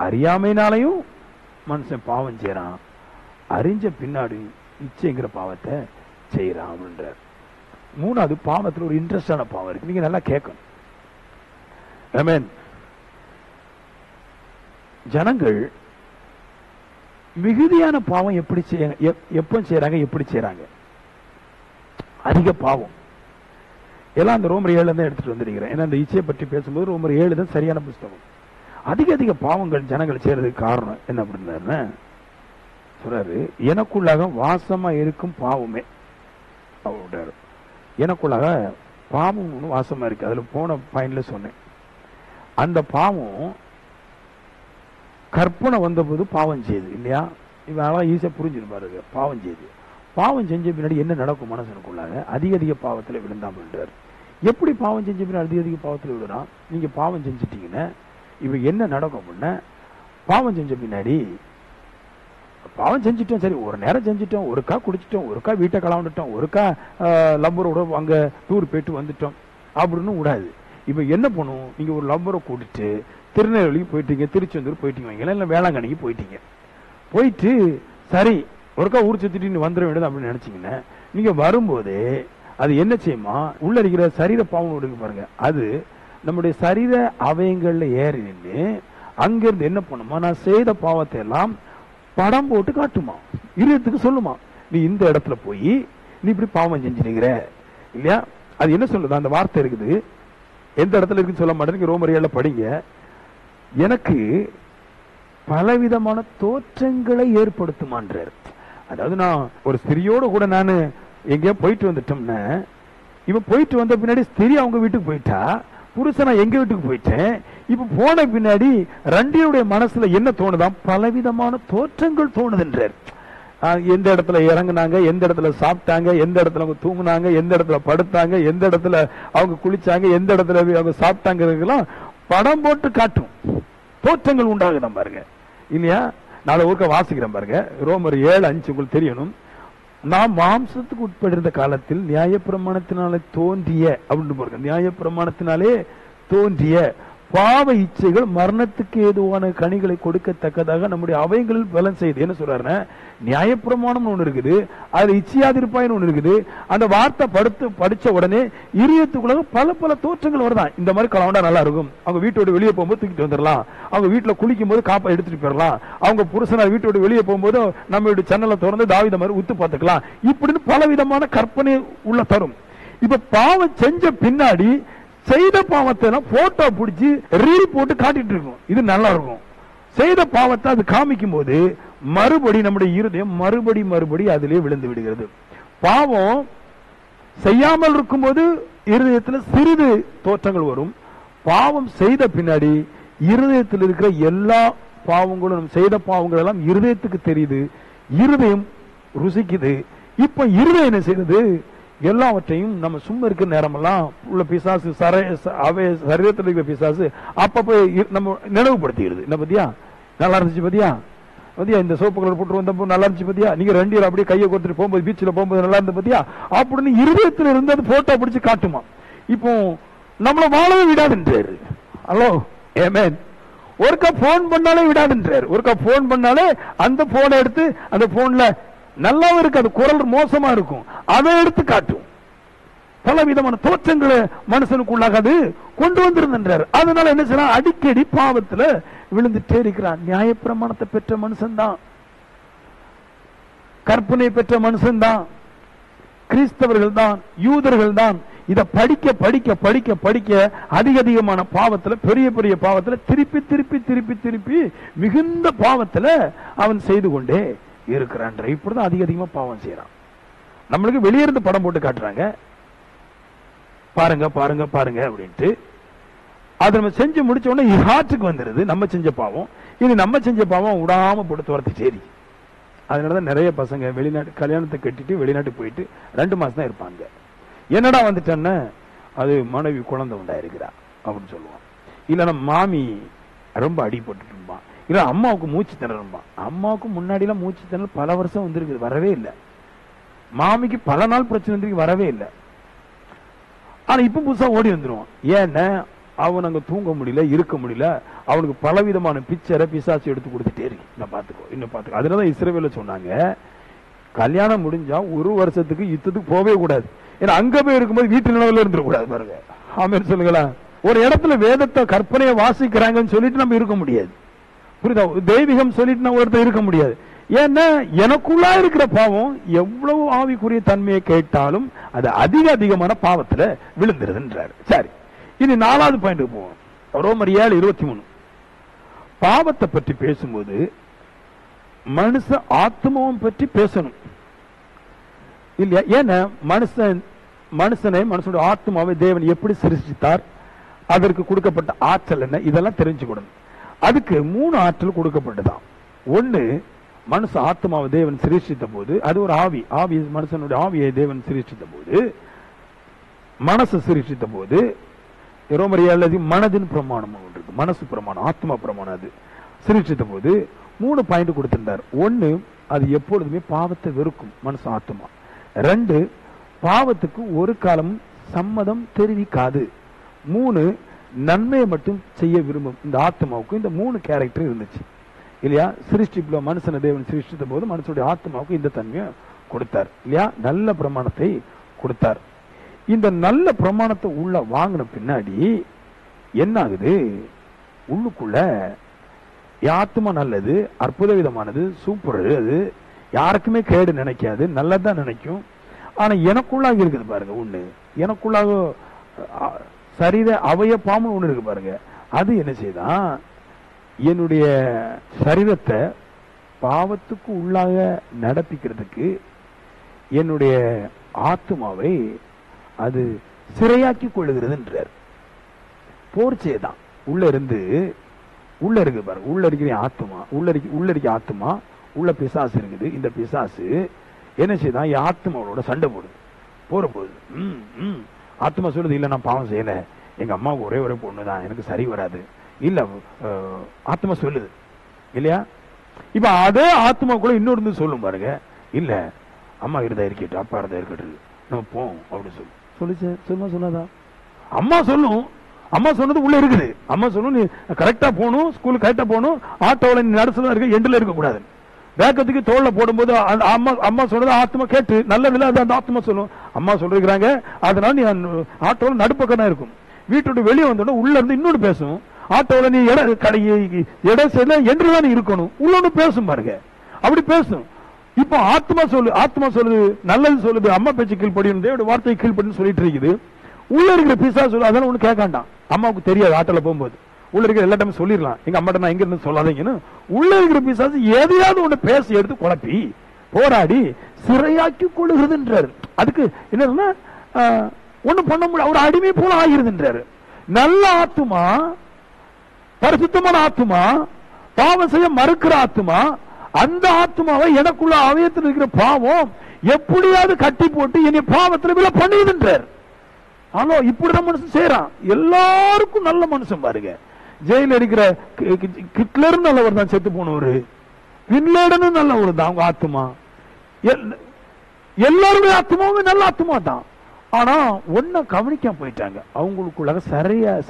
அறியாமைனாலையும் மனுஷன் பாவம் செய்யறான், அறிஞ்ச பின்னாடி இச்சைங்கிற பாவத்தை செய்யறான் அப்படின்றார். மூணாவது, பாவத்தில் ஒரு இன்ட்ரெஸ்டான பாவம் இருக்கு. நீங்க நல்லா கேட்கணும். ஆமென். ஜனங்கள் மிகுதியான பாவம் எப்படி எப்ப செய்யறாங்க, எப்படி செய்யறாங்க, அதிக பாவம் எல்லாம் அந்த ரோமர் 7 தான் எடுத்துட்டு வந்திருக்கிறேன். ஏன்னா அந்த இச்சையை பற்றி பேசும்போது ரோமர் 7 தான் சரியான புஸ்தகம். அதிக பாவங்கள் ஜனங்கள் செய்யறதுக்கு காரணம் என்ன அப்படின்னா சொல்றாரு, எனக்குள்ளாக வாசமா இருக்கும் பாவமே அப்படின்றாரு. எனக்குள்ளாக பாவம் ஒன்று வாசமா இருக்கு. அதுல போன பாயிண்ட்ல சொன்னேன், அந்த பாவம் கற்பனை வந்த போது பாவம் செய்யுது இல்லையா. இவன் ஈஸியா புரிஞ்சிருப்பாரு. பாவம் செய்யுது, பாவம் செஞ்ச பின்னாடி என்ன நடக்கும் மனசனுக்குள்ளாக, அதிக பாவத்துல விழுந்தாமன்றார். எப்படி பாவம் செஞ்ச பின்னாடி அதிக பாவத்துல விழுறான்? நீங்க பாவம் செஞ்சிட்டீங்கன்னா இப்ப என்ன நடக்கும் அப்படின்னா, பாவம் செஞ்ச பின்னாடி பாவம் செஞ்சிட்டோம், சரி ஒரு நேரம் செஞ்சிட்டோம், ஒருக்கா குடிச்சிட்டோம், ஒருக்கா வீட்டை கலந்துட்டோம், ஒருக்கா லவ்வரோட அங்க டூர் போயிட்டு வந்துட்டோம் அப்படின்னு விடாது. இப்ப என்ன பண்ணும், நீங்க ஒரு லவ்வரை கூட்டிட்டு திருநெல்வேலிக்கு போயிட்டீங்க, திருச்செந்தூர் போயிட்டீங்க வைங்களா, இல்ல வேளாங்கண்ணிக்கு போயிட்டீங்க, போயிட்டு சரி ஒருக்கா ஊர் சுத்திட்டு வந்துட வேண்டியது அப்படின்னு நினைச்சீங்கன்னா, நீங்க வரும்போதே அது என்ன செய்யுமா, உள்ள இருக்கிற சரீர பாவம் இருக்கு பாருங்க, அது நம்முடைய சரீர அவயங்கள்ல ஏறி நின்று அங்கிருந்து என்ன பண்ணுமா, நான் செய்த பாவத்தை எல்லாம் படம் போட்டு காட்டுமா, இருத்துக்கு சொல்லுமா, நீ இந்த இடத்துல போய் நீ இப்படி பாவம் செஞ்சிருக்கிற இல்லையா. அது என்ன சொல்லுது, அந்த வார்த்தை இருக்குது, எந்த இடத்துல இருக்குன்னு சொல்ல மாட்டேன், ரோமர் 7 படிங்க. எனக்கு பலவிதமான தோற்றங்களை ஏற்படுத்துமான்றார். அதாவது நான் ஒரு ஸ்திரியோட கூட நான் எங்கேயோ போயிட்டு வந்துட்டோம்னா, இவன் போயிட்டு வந்த பின்னாடி ஸ்திரி அவங்க வீட்டுக்கு போயிட்டா புருஷனா எங்க வீட்டுக்கு போயிட்டேன். இப்ப போன பின்னாடி ரெண்டினுடைய மனசுல என்ன தோணுதான்? பலவிதமான தோற்றங்கள் தோணுதுன்றார். எந்த இடத்துல இறங்குனாங்க, எந்த இடத்துல சாப்பிட்டாங்க, எந்த இடத்துல அவங்க தூங்குனாங்க, எந்த இடத்துல படுத்தாங்க, எந்த இடத்துல அவங்க குளிச்சாங்க, எந்த இடத்துல அவங்க சாப்பிட்டாங்கிறதுக்கெல்லாம் படம் போட்டு காட்டும். தோற்றங்கள் உண்டாகுதான் பாருங்க இல்லையா? நாளை ஊருக்க வாசிக்கிறேன் பாருங்க. ரோமர் 7:5 உங்களுக்கு தெரியணும். நாம் மாம்சத்துக்கு உட்பட்டிருந்த காலத்தில் நியாயப்பிரமாணத்தினாலே தோன்றிய அப்படின்னு பாருங்க. நியாயப்பிரமாணத்தினாலே தோன்றிய பாவ இச்சைகள் மரணத்துக்கு ஏதுவான கனிகளை கொடுக்கத்தக்கதாக நம்முடைய அவைகளில் பலன் செய்து. என்ன சொல்றாருன்னா, நியாயப்பிரமாணம் ஒண்ணு இருக்குது, அதுல இச்சையாதிருப்பாயின்னு ஒண்ணு இருக்குது. அந்த வார்த்தை படிச்ச உடனே இதயத்துக்குள்ள பல பல தோற்றங்கள் வருதான். இந்த மாதிரி கலவண்டா நல்லா இருக்கும், அவங்க வீட்டோட வெளியே போகும்போது தூக்கிட்டு வந்துடலாம், அவங்க வீட்டுல குளிக்கும் போது காப்பா எடுத்துட்டு போயிடலாம், அவங்க புருஷனா வீட்டோட வெளியே போகும்போது நம்ம வீட்டு ஜன்னலை திறந்து தாவீது மாதிரி உத்து பார்த்துக்கலாம், இப்படின்னு பல விதமான கற்பனை உள்ள தரும். இப்ப பாவம் செஞ்ச பின்னாடி செய்த பாவத்தை போட்டோ பிடிச்சி ரீல் போட்டு காட்டிட்டு இருக்கும். இது நல்லா இருக்கும். செய்த பாவத்தை அது காமிக்கும் போது மறுபடி நம்முடைய இருதயம் மறுபடி அதிலே விழுந்து விடுகிறது. பாவம் செய்யாமல் இருக்கும் போது இருதயத்தில் சிறிது தோற்றங்கள் வரும். பாவம் செய்த பின்னாடி இருதயத்தில் இருக்கிற எல்லா பாவங்களும், செய்த பாவங்கள் எல்லாம் இருதயத்துக்கு தெரியுது, இருதயம் ருசிக்குது. இப்ப இருதயம் என்ன செய்யுது? எல்லாவற்றையும் நம்ம சும்மா இருக்கிற நேரமெல்லாம் உள்ள பிசாசு சரீரத்தில் இருக்கிற பிசாசு அப்பப்ப நம்ம நினைவுபடுத்திடுது. என்ன பத்தியா நல்லா இருந்துச்சு, பத்தியா பத்தியா இந்த சோப்பு கலர் போட்டு வந்தப்போ நல்லா இருந்துச்சு, பத்தியா நீங்க 2 பேரும் அப்படியே கையை கொடுத்துட்டு போகும்போது பீச்சில் போகும்போது நல்லா இருந்தது, பத்தியா அப்படின்னு இருதயத்தில் இருந்து அது போட்டோ பிடிச்சு காட்டுமா. இப்போ நம்மள வாழவே விடாதுன்றாரு. ஹலோ ஆமென். ஒருக்கா போன் பண்ணாலே விடாதுன்றாரு. ஒருக்கா போன் பண்ணாலே அந்த போனை எடுத்து அந்த போன்ல நல்லாவும் இருக்கு, அது குரல் மோசமா இருக்கும், அதை எடுத்து காட்டும். பல விதமான தோற்றங்களை மனுஷனுக்குள்ளாக அது கொண்டு வந்திருந்தார். அதனால என்ன செய்யலாம்? அடிக்கடி பாவத்துல விழுந்துட்டே இருக்கிறான். நியாயப்பிரமாணத்தை பெற்ற மனுஷன் தான், கற்பனை பெற்ற மனுஷன் தான், கிறிஸ்தவர்கள் தான், யூதர்கள் தான். இத படிக்க படிக்க படிக்க படிக்க அதிகமான பாவத்துல, பெரிய பெரிய பாவத்துல திருப்பி திருப்பி திருப்பி திருப்பி மிகுந்த பாவத்துல அவன் செய்து கொண்டே இருக்கிறான். இப்படிதான் அதிகமா பாவம் செய்யறான். நம்மளுக்கு வெளியிருந்து படம் போட்டு காட்டுறாங்க, பாருங்க பாருங்க பாருங்க அப்படின்ட்டு. அது நம்ம செஞ்சு முடிச்ச உடனே ஹார்ட்டுக்கு வந்துருது நம்ம செஞ்ச பாவம். இது நம்ம செஞ்ச பாவம் விடாம போட்டு துரத்தி சரி. அதனாலதான் நிறைய பசங்க வெளிநாட்டு கல்யாணத்தை கட்டிட்டு வெளிநாட்டுக்கு போயிட்டு 2 மாசம் தான் இருப்பாங்க. என்னடா வந்துட்டேன்னு, அது மனைவி குழந்தை உண்டாயிருக்கிறா அப்படின்னு சொல்லுவான். இல்லைன்னா மாமி ரொம்ப அடிபட்டு இருப்பான், இல்ல அம்மாவுக்கு மூச்சு திணறும்பான். அம்மாவுக்கு முன்னாடி எல்லாம் மூச்சு திணறல் பல வருஷம் வந்திருக்கு, வரவே இல்லை. மாமிக்கு பல நாள் பிரச்சனை வந்து வரவே இல்லை. ஆனா இப்ப புதுசா ஓடி வந்துருவான். ஏன்னா அவன் அங்க தூங்க முடியல, இருக்க முடியல, அவனுக்கு பலவிதமான பிச்சரை பிசாசு எடுத்து கொடுத்துட்டே இருக்கு. நான் பாத்துக்கோ இன்னும் பாத்துக்கோ. அதனாலதான் இஸ்ரவேல்ல சொன்னாங்க, கல்யாணம் முடிஞ்சா 1 வருஷத்துக்கு யுத்தத்துக்கு போவே கூடாது. ஏன்னா அங்க போய் இருக்கும்போது வீட்டு நிலவுல இருந்துடக்கூடாது பாருங்க. ஆமென் சொல்லுங்களா. ஒரு இடத்துல வேதத்தை கற்பனையை வாசிக்கிறாங்கன்னு சொல்லிட்டு நம்ம இருக்க முடியாது. புரியுதா? தெய்வீகம் சொல்லிட்டு நம்ம ஒருத்தர் இருக்க முடியாது. ஏன்னா எனக்குள்ளா இருக்கிற பாவம் எவ்வளவு ஆவிக்குரிய தன்மையை கேட்டாலும் அது அதிகமான பாவத்துல விழுந்துருதுன்றாரு. சரி, இனி 4வது பாயிண்ட் போவோம். ரோமர் 7:23. பாவத்தை பற்றி பேசும்போது மனுஷ ஆத்மாவை பற்றி பேசணும் இல்லையா? ஏன்னா மனுஷனுடைய ஆத்மாவை தேவன் எப்படி சிருஷ்டித்தார், அதற்கு கொடுக்கப்பட்ட ஆற்றல் என்ன, இதெல்லாம் தெரிஞ்சுக்கணும். அதுக்கு 3 ஆற்றல் கொடுக்கப்பட்டதான். ஒண்ணு, மனுஷ ஆத்மாவை தேவன் சிருஷ்டித்த போது அது ஒரு ஆவி, மனுஷனுடைய ஆவியை தேவன் சிருஷ்டித்த போது, மனசு சிருஷ்டித்த போது ரோமர் 7 மனதின் பிரமாணம் ஒன்று இருக்கு, மனசு பிரமாணம், ஆத்மா பிரமாணம். அது சிருஷ்டித்த போது 3 பாயிண்ட் கொடுத்திருந்தார். 1, அது எப்பொழுதுமே பாவத்தை வெறுக்கும் மனுஷ ஆத்மா. 2, பாவத்துக்கு ஒரு காலம் சம்மதம் தெரிவிக்காது. 3, நன்மையை மட்டும் செய்ய விரும்பும். இந்த ஆத்மாவுக்கு இந்த 3 கேரக்டர் இருந்துச்சு இல்லையா? சிருஷ்டிப்புல மனுஷன தேவன் சிருஷ்டித்த போது மனுஷனுடைய ஆத்மாவுக்கு இந்த தன்மையை கொடுத்தார் இல்லையா? நல்ல பிரமாணத்தை கொடுத்தார். இந்த நல்ல பிரமாணத்தை உள்ள வாங்கின பின்னாடி என்ன ஆகுது? உள்ளுக்குள்ள ஆத்மா நல்லது, அற்புத விதமானது, சூப்பர், அது யாருக்குமே கேடு நினைக்காது, நல்லதான் நினைக்கும். ஆனா எனக்குள்ளாக இருக்குது பாருங்க ஒண்ணு, எனக்குள்ளாக சரீர அவய பாம்பு ஒண்ணு இருக்கு பாருங்க. அது என்ன செய்தான்? என்னுடைய சரீரத்தை பாவத்துக்கு உள்ளாக நடப்பிக்கிறதுக்கு என்னுடைய ஆத்மாவை அது சிறையாக்கி கொள்ளுகிறதுன்றார். போர்ச்சே தான். உள்ள இருக்கு பாருங்க, உள்ள இருக்கிற ஆத்மா, உள்ள இருக்க ஆத்மா, உள்ள பிசாசு இருக்குது. இந்த பிசாசு என்ன செய்தான், ஆத்மாவோட சண்டை போகுது. ஆத்மா சொல்லுது, இல்ல நான் பாவம் செய்யல, எங்க அம்மாவுக்கு ஒரே பொண்ணுதான், எனக்கு சரி வராது. இல்ல ஆத்மா சொல்லுது இல்லையா? இப்ப அதே ஆத்மா கூட இன்னொரு சொல்லும் பாருங்க, இல்ல அம்மா இருந்தா இருக்கட்டும், அப்பா இருந்தா இருக்கட்டும், நம்ம போவோம் அப்படின்னு சொல்லாதா? அம்மா சொல்லும், அம்மா சொன்னது உள்ள இருக்குது. அம்மா சொல்லும், நீ கரெக்டா போகணும், ஸ்கூலுக்கு கரெக்டா போகணும், ஆட்டோல நீ நடுசுல இருக்க, எண்டுல இருக்க கூடாது. வேக்கத்துக்கு தோல்ல போடும்போது அம்மா சொன்னது ஆத்மா கேட்டு நல்லதில்ல, அது அந்த ஆத்மா சொல்லும், அம்மா சொல்லிருக்காங்க, அதனால நீ ஆட்டோல நடுப்பக்கம் தான் இருக்கும். வீட்டோட வெளியே வந்தோட உள்ள இருந்து இன்னொன்னு பேசும். ஆட்டோல நீ இடம் செய்யல என்றுதான் இருக்கணும், உள்ளொன்னு பேசும் பாருங்க, அப்படி பேசும். இப்போ ஆத்மா சொல்லுது, நல்லது சொல்லுது, அம்மா பேச்சு கீழ்படியும், தேவனுடைய வார்த்தையை கீழ்படின்னு சொல்லிட்டு இருக்குது. உள்ள இருக்கிற பிசாசு சொல்லு, அதெல்லாம் ஒண்ணு கேட்காண்டாம். அம்மாவுக்கு தெரியாது, ஆட்டோல போகும்போது உள்ள இருக்கிற எல்லா டைமும் சொல்லிடலாம், எங்க அம்மாட்ட நான் எங்க இருந்து சொல்லாதீங்கன்னு. உள்ள இருக்கிற பிசாசு எதையாவது ஒண்ணு பேசி எடுத்து குழப்பி போராடி சிறையாக்கி கொள்ளுகிறதுன்றாரு. அதுக்கு என்ன ஒண்ணு பண்ண முடியாது, ஒரு அடிமை போல ஆகிறதுன்றாரு. நல்ல ஆத்துமா, பரிசுத்தமான ஆத்துமா, பாவம் செய்ய மறுக்கிற ஆத்துமா, அந்த ஆத்மாவை எனக்குள்ள அவயத்தில் இருக்கிற பாவம் எப்படியாவது கட்டி போட்டு என்னை பாவத்தில் வில பண்ணுதுன்றார். ஆனா இப்படிதான் மனுஷன் செய்யறான். எல்லாருக்கும் நல்ல மனுஷன் பாருங்க, ஜெயில அடிக்கிற ஹிட்லர் நல்லவர் தான், செத்து போனவரு பின்லேடனும் நல்லவர் தான். அவங்க ஆத்மா, எல்லாருடைய ஆத்மாவும் நல்ல ஆத்மா தான். ஆனா ஒன்ன கவனிக்காம போயிட்டாங்க, அவங்களுக்குள்ள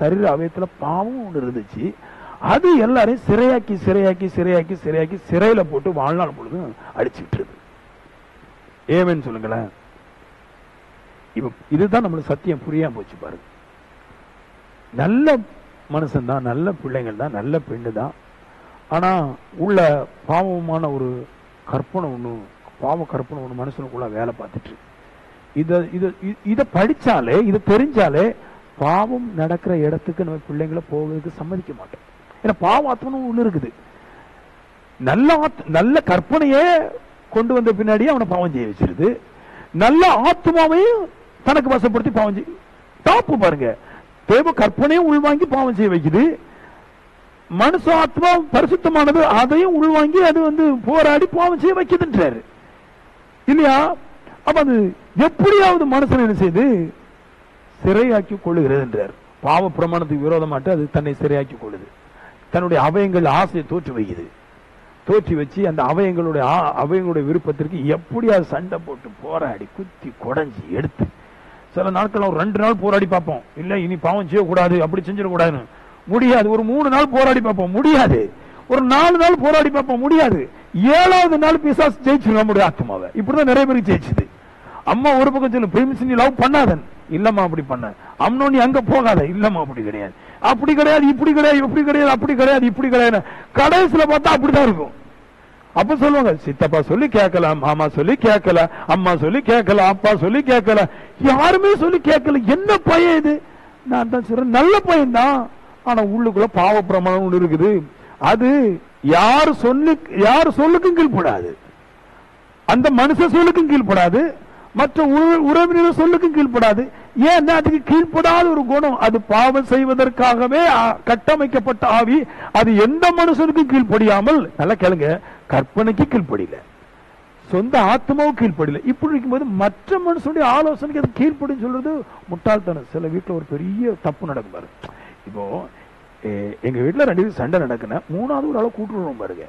சரீர அவயத்துல பாவம் ஒண்ணு இருந்துச்சு. அது எல்லாரையும் சிறையாக்கி சிறையில போட்டு வாழ்நாள் பொழுதும் அடிச்சுட்டு இருக்கு. ஏமேன்னு சொல்லுங்களேன். இப்ப இதுதான் நம்மளுக்கு சத்தியம் புரியாம போச்சு பாருங்க. நல்ல மனுஷன் தான், நல்ல பிள்ளைங்கள் தான், நல்ல பெண்ணு தான். ஆனா உள்ள பாவமான ஒரு கற்பனை ஒண்ணு, பாவ கற்பனை ஒண்ணு மனுஷனுக்குள்ள வேலை பார்த்துட்டு இத படிச்சாலே, இதை தெரிஞ்சாலே பாவம் நடக்கிற இடத்துக்கு நம்ம பிள்ளைங்களை போவதுக்கு சம்மதிக்க மாட்டோம். ஏன்னா பாவாத்மனும் ஒண்ணு இருக்குது. நல்ல கற்பனையே கொண்டு வந்த பின்னாடியே அவனை பாவம் செய்ய வச்சிருது. நல்ல ஆத்மாவையும் தனக்கு வசப்படுத்தி பாவம் செய்ய, டாப்பு பாருங்க, தேவ கற்பனையும் உள்வாங்கி பாவம் செய்ய வைக்குது. மனுஷ ஆத்மா பரிசுத்தமானது, அதையும் உள்வாங்கி அது போராடி பாவம் செய்ய வைக்குதுன்றாரு இல்லையா? அப்ப அது எப்படியாவது மனுஷன் என்ன செய்து சிறையாக்கி கொள்ளுகிறது என்றார். பாவ பிரமாணத்துக்கு விரோதமாட்டு அது தன்னை சிறையாக்கி கொள்ளுது. தன்னுடைய அவயங்கள் ஆசையை தோற்றி வச்சு அந்த அவயங்களுடைய விருப்பத்திற்கு எப்படியாவது சண்டை போட்டு போராடி குத்தி குடைஞ்சி எடுத்து, சில நாட்கள் ஒரு 2 நாள் போராடி பார்ப்போம், இல்ல இனி பாவம் செய்யக்கூடாது, அப்படி செஞ்சிடக்கூடாதுன்னு முடியாது. ஒரு 3 நாள் போராடி பார்ப்போம், முடியாது. ஒரு 4 நாள் போராடி பார்ப்போம், முடியாது. 7வது நாள் பிசாசு ஜெயிச்சிடும் நம்முடைய ஆத்மாவை. இப்படிதான் நிறைய பேருக்கு ஜெயிச்சுது. அம்மா ஒரு பக்கம் சொல்லு, பிரேமிச்சு நீ லவ் பண்ணாதன், இல்லம்மா அப்படி பண்ண. அம்னோ நீ அங்க போகாத, இல்லம்மா அப்படி கிடையாது, அப்படி கிடையாது, இப்படி கிடையாது, இப்படி கிடையாது, அப்படி கிடையாது, இப்படி கிடையாது. கடைசியில பார்த்தா அப்படிதான் இருக்கும். அப்ப சொல்லுவாங்க, சித்தப்பா சொல்லி கேட்கல, மாமா சொல்லி கேட்கல, அம்மா சொல்லி கேட்கல, அப்பா சொல்லி கேட்கல, யாருமே சொல்லி கேட்கல. என்ன பையன் இது? நான் தான் சொல்றேன், நல்ல பையன் தான். ஆனா உள்ளுக்குள்ள பாவ பிரமாணம் ஒண்ணு இருக்குது. அது யாரு சொல்லுக்கும் கீழ்படாது, அந்த மனுஷ சொல்லுக்கும் கீழ்படாது, மற்ற உறவினர் சொல்லுக்கும் கீழ்படாது. ஏன்னா அதுக்கு கீழ்படாத ஒரு குணம், அது பாவம் செய்வதற்காகவே கட்டமைக்கப்பட்ட ஆவி. அது எந்த மனுஷனுக்கும் கீழ்படியாமல், நல்லா கேளுங்க, கற்பனைக்கு கீழ்படியில, சொந்த ஆத்மாவும் கீழ்படியில. இப்படி இருக்கும்போது மற்ற மனுஷனுடைய ஆலோசனைக்கு அது கீழ்படின்னு சொல்றது முட்டாள்தனம். சில வீட்டுல ஒரு பெரிய தப்பு நடக்கும் பாரு. இப்போ எங்க வீட்டுல 2 பேரும் சண்டை நடக்குன்னா 3வது ஒரு ஆளை கூட்டுருவோம் பாருங்க.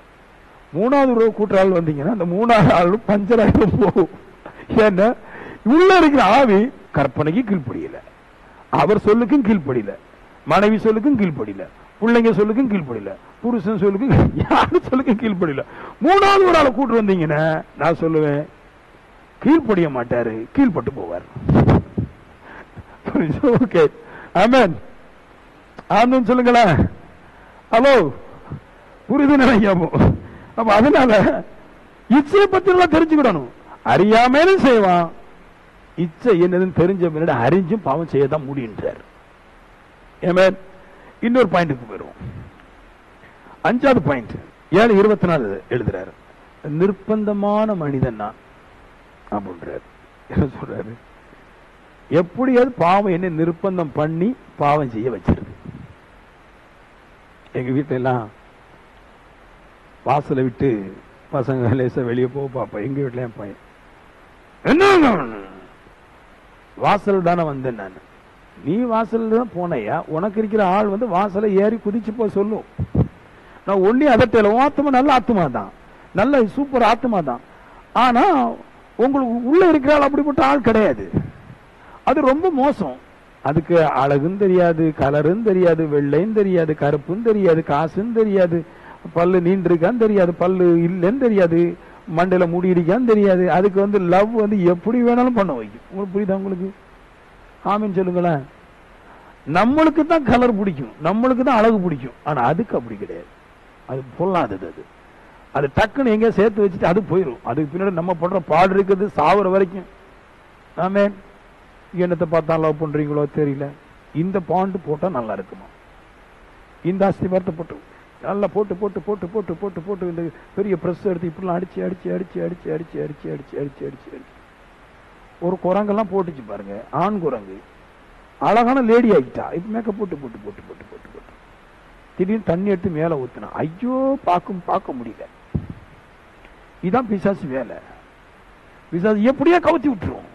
3வது ஒரு கூட்டுற ஆள் வந்தீங்கன்னா அந்த 3வது ஆளும் பஞ்சர் ஆகிடும் போகும். ஏன்னா உள்ள இருக்கிற ஆவி கற்பனைக்கு கீழ்படியல, அவர் சொல்லுக்கும் கீழ்படியல, மனைவி சொல்லுக்கும் கீழ்படியல, பிள்ளைங்க சொல்லுக்கும் கீழ்படியல, புருஷன் சொல்லுக்கும், யாரு சொல்லுக்கும் கீழ்படியல. 3வது ஒரு ஆளை கூட்டு வந்தீங்கன்னா நான் சொல்லுவேன், கீழ்படிய மாட்டாரு, கீழ்பட்டு போவார். ஓகே, ஆமென். ஆமென் சொல்லுங்களேன். ஹலோ, புரியுது நினைக்காமோ? அப்ப அதனால இச்சையை பத்தி எல்லாம் தெரிஞ்சுக்கிடணும். அறியாமலும் செய்வான், இச்சை என்னதுன்னு தெரிஞ்ச பின்னாடி அறிஞ்சும் பாவம் செய்யதான் முடியுன்றார். இன்னொரு பாயிண்ட்டுக்கு போயிடுவோம். 5வது பாயிண்ட் 7:24 எழுதுறாரு, நிர்பந்தமான மனிதன் நான் அப்படின்றாரு. என்ன சொல்றாரு? எப்படியாவது பாவம் என்ன நிர்பந்தம் பண்ணி பாவம் செய்ய வச்சிருக்கு. எங்க வீட்டுல எல்லாம் வாசலை விட்டு பசங்க லேசா வெளியே போக பாப்பா. எங்க வீட்டுல என் பையன் என்ன வாசல் தானே வந்தேன் நான். நீ வாசல் தான் போனையா, உனக்கு இருக்கிற ஆள் வந்து வாசலை ஏறி குதிச்சு போ சொல்லும். நான் ஒன்னி அதட்டல, ஆத்மா நல்ல ஆத்மா தான், நல்ல சூப்பர் ஆத்மா தான். ஆனா உங்களுக்கு உள்ள இருக்கிற ஆள் அப்படிப்பட்ட ஆள் கிடையாது. அது ரொம்ப மோசம். அதுக்கு அழகுன்னு தெரியாது, கலரும் தெரியாது, வெள்ளையும் தெரியாது, கருப்பும் தெரியாது, காசுன்னு தெரியாது, பல்லு நீண்டிருக்கான்னு தெரியாது, பல்லு இல்லைன்னு தெரியாது, மண்டையில மூடி இருக்கான்னு தெரியாது. அதுக்கு வந்து லவ் வந்து எப்படி வேணாலும் பண்ண வைக்கும். உங்களுக்கு புரியுதா? உங்களுக்கு ஆமீன் சொல்லுங்களேன். நம்மளுக்கு தான் கலர் பிடிக்கும், நம்மளுக்கு தான் அழகு பிடிக்கும். ஆனா அதுக்கு அப்படி கிடையாது. அது பொல்லாதது. அது அது டக்குன்னு எங்க சேர்த்து வச்சுட்டு அது போயிடும். அதுக்கு பின்னாடி நம்ம படுற பாடு இருக்குது சாவுற வரைக்கும். ஆமேன். என்னத்தை பார்த்தா லவ் பண்றீங்களோ தெரியல, இந்த பாண்டு போட்டா நல்லா இருக்குமா, இந்த அஸ்திவாரத்தை போட்டு நல்லா போட்டு போட்டு போட்டு போட்டு போட்டு போட்டு இந்த பெரிய பிரஸ் எடுத்து இப்படிலாம் அடிச்சு அடிச்சு அடிச்சு அடிச்சு அடிச்சு அடிச்சு அடிச்சு அடிச்சு அடிச்சு அடிச்சு ஒரு குரங்கெல்லாம் போட்டுச்சு பாருங்க, ஆண் குரங்கு அழகான லேடி ஆகிட்டா. இப்ப மேக்கப் போட்டு போட்டு போட்டு போட்டு போட்டு போட்டு திடீர்னு தண்ணி எடுத்து மேல ஊத்தினா, ஐயோ பார்க்க முடியல. இதான் பிசாசு வேலை. பிசாசு எப்படியா கவுத்தி விட்டுரும்.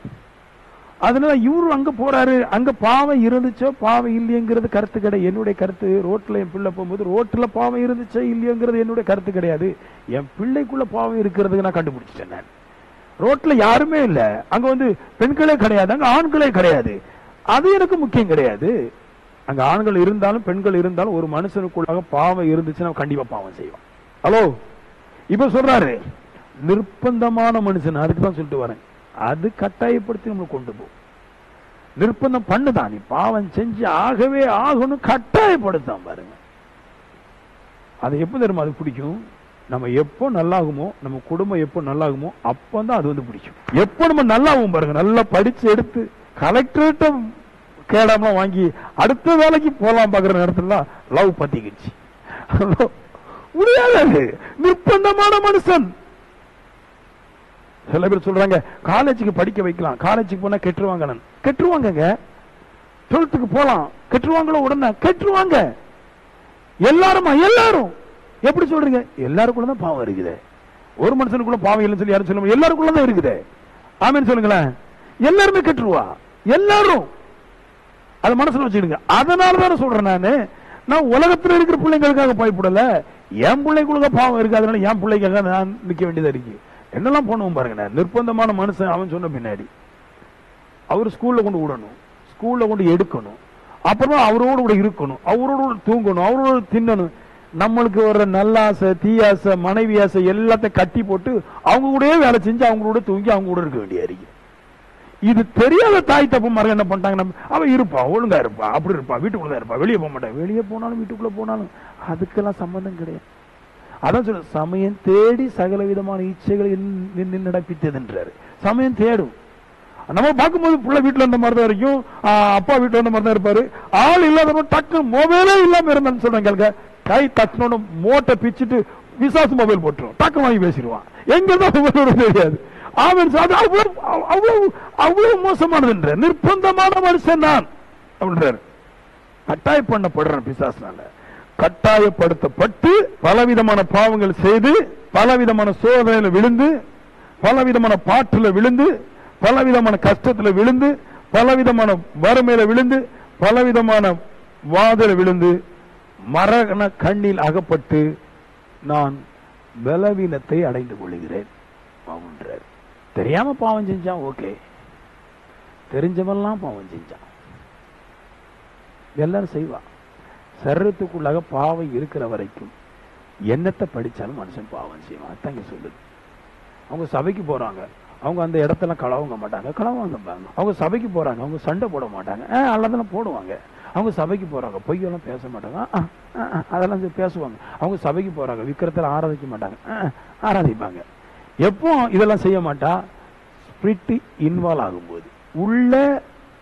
அதனால இவரு அங்க போறாரு. அங்க பாவம் இருந்துச்சோ பாவம் இல்லையங்கிறது கருத்து கிடையாது. என்னுடைய கருத்து, ரோட்ல என் பிள்ளை போகும்போது ரோட்ல பாவம் இருந்துச்சோ இல்லையோங்கிறது என்னுடைய கருத்து கிடையாது. என் பிள்ளைக்குள்ள பாவம் இருக்கிறதுக்கு நான் கண்டுபிடிச்சிட்டேன். நான் ரோட்ல யாருமே இல்ல, அங்க வந்து பெண்களே கிடையாது, அங்க ஆண்களே கிடையாது. அது எனக்கு முக்கியம் கிடையாது. அங்க ஆண்கள் இருந்தாலும் பெண்கள் இருந்தாலும் ஒரு மனுஷனுக்குள்ளாக பாவம் இருந்துச்சுன்னா கண்டிப்பா பாவம் செய்வான். ஹலோ, இப்ப சொல்றாரு நிர்பந்தமான மனுஷன். அதுக்கு தான் சொல்லிட்டு வரேன். அது கட்டாயப்படுத்தி நம்ம கொண்டு போ. நிர்பந்தம் பண்ணுதான், நீ பாவம் செஞ்சு ஆகவே ஆகணும் கட்டாயப்படுத்தான் பாருங்க. அது எப்ப தெரியுமா அது பிடிக்கும்? நம்ம எப்போ நல்லாகுமோ, நம்ம குடும்பம் எப்போ நல்லாகுமோ அப்பதான் அது வந்து பிடிக்கும். எப்போ நம்ம நல்லாகும் பாருங்க, நல்லா படிச்சு எடுத்து கலெக்டரேட்ட கேடாமலாம் வாங்கி அடுத்த வேலைக்கு போலாம் பாக்குற நேரத்துல லவ் பத்திக்கிச்சு. முடியாது. நிர்பந்தமான மனுஷன். சில பேர் சொல்றாங்க காலேஜுக்கு படிக்க வைக்கலாம், காலேஜுக்கு போனா கெட்டுருவாங்க. கெட்டுருவாங்க. 12th போலாம், கெட்டுருவாங்களோ? உடனே கெட்டுருவாங்க. எல்லாருமா? எல்லாரும். எப்படி சொல்றீங்க? எல்லாருக்குள்ளதான் பாவம் இருக்குது. ஒரு மனுஷனுக்குள்ள பாவம் இல்லைன்னு சொல்லி யாரும் சொல்ல, எல்லாருக்குள்ளதான் இருக்குது. ஆமீன் சொல்லுங்களேன். எல்லாருமே கெட்டுருவா, எல்லாரும். அது மனசுல வச்சுடுங்க. அதனாலதான் சொல்றேன் நான் உலகத்துல இருக்கிற பிள்ளைங்களுக்காக பயப்படல. என் பிள்ளைக்குள்ள பாவம் இருக்கு, அதனால என் பிள்ளைக்காக நான் நிக்க வேண்டியதா இருக்கு. என்னெல்லாம் பண்ணுவோம் பாருங்க. நிர்பந்தமான மனுஷன் அவன் சொன்ன பின்னாடி அவர் ஸ்கூல்ல கொண்டு விடணும், ஸ்கூல்ல கொண்டு எடுக்கணும், அப்புறமா அவரோடு கூட இருக்கணும், அவரோடு தூங்கணும், அவரோடு தின்னணும். நம்மளுக்கு வர்ற நல்லாசை தீயாசை மனைவி ஆசை எல்லாத்தையும் கட்டி போட்டு அவங்க கூட வேலை செஞ்சு அவங்களோட தூங்கி அவங்க கூட இருக்க வேண்டிய இருக்கு. இது தெரியாத தாய் தப்பு மரம் என்ன பண்ணிட்டாங்க, அவன் இருப்பா, ஒழுங்கா இருப்பா, அப்படி இருப்பா, வீட்டுக்குள்ளதான் இருப்பா, வெளியே போக மாட்டேன். வெளியே போனாலும் வீட்டுக்குள்ள போனாலும் அதுக்கெல்லாம் சம்பந்தம் கிடையாது. அதான் சொல்ல, சமயம் தேடி சகல விதமான இச்சைகளை நடப்பித்ததுன்றாரு. சமயம் தேடும். நம்ம பார்க்கும்போது புள்ள வீட்டுல இருந்த மாதிரி தான் இருக்கும், அப்பா வீட்டுல இருந்த மாதிரி தான் இருப்பாரு. ஆள் இல்லாத டக்கு மொபைலே இல்லாம இருந்தான்னு சொல்றாங்க. கை தட்டினோட மோட்டை பிச்சுட்டு விசாசு மொபைல் போட்டுரும், டக்கு வாங்கி பேசிடுவான். எங்கதான் மொபைல் தெரியாது. அவன் அவ்வளவு மோசமானதுன்ற நிர்பந்தமான மனுஷன் நான் அப்படின்றாரு. கட்டாய பண்ணப்படுறேன் பிசாசுனால. கட்டாயப்படுத்தப்பட்டு பலவிதமான பாவங்கள் செய்து, பலவிதமான சோதனையில விழுந்து, பலவிதமான பாட்டுல விழுந்து, பலவிதமான கஷ்டத்துல விழுந்து, பலவிதமான வறுமையில விழுந்து, பலவிதமான வாதல விழுந்து, மரண கண்ணில் அகப்பட்டு நான் பலவீனத்தை அடைந்து கொள்கிறேன். தெரியாம பாவம் செஞ்சான், ஓகே. தெரிஞ்சவெல்லாம் பாவம் செஞ்சான். எல்லாரும் செய்வா. சரீரத்துக்குள்ளாக பாவம் இருக்கிற வரைக்கும் என்னத்தை படிச்சாலும் மனுஷன் பாவம் செய்வான். அத்தங்க சொல்லுது. அவங்க சபைக்கு போறாங்க, அவங்க அந்த இடத்துல களவாங்க மாட்டாங்க, களவாங்க. அவங்க சபைக்கு போறாங்க, அவங்க சண்டை போட மாட்டாங்க, அதெல்லாம் போடுவாங்க. அவங்க சபைக்கு போறாங்க, பொய்யெல்லாம் பேச மாட்டாங்க, அதெல்லாம் பேசுவாங்க. அவங்க சபைக்கு போறாங்க, விக்கிரத்துல ஆராதிக்க மாட்டாங்க, ஆராதிப்பாங்க. எப்போ இதெல்லாம் செய்ய மாட்டா? ஸ்பிரிட் இன்வால்வ் ஆகும்போது, உள்ள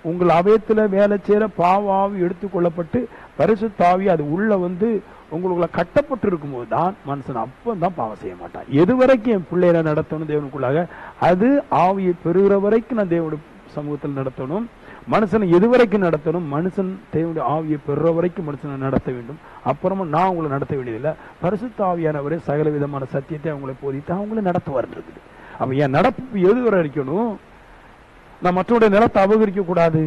உங்கள் அவயத்துல வேலை செய்யற பாவாவி எடுத்துக்கொள்ளப்பட்டு பரிசுத்தாவி அது உள்ள வந்து உங்களுக்குள்ள கட்டப்பட்டு இருக்கும் போது தான் மனுஷன் அப்பதான் பாவம் செய்ய மாட்டான். எது வரைக்கும் என் பிள்ளைகளை நடத்தணும் தேவனுக்குள்ளாக, அது ஆவியை பெறுகிற வரைக்கும் நான் தேவனுடைய சமூகத்தில் நடத்தணும். மனுஷனை எதுவரைக்கும் நடத்தணும்? மனுஷன் தேவனுடைய ஆவியை பெற வரைக்கும் மனுஷனை நடத்த வேண்டும். அப்புறமா நான் உங்களை நடத்த வேண்டியதில்லை. பரிசுத்த ஆவியானவரே சகல விதமான சத்தியத்தை அவங்களை போதித்து அவங்களே நடத்துவார் இருக்குது. அப்ப என் நடப்பு எது வரை இருக்கணும்? நான் மற்றவருடைய நிலத்தை அபகரிக்க கூடாது,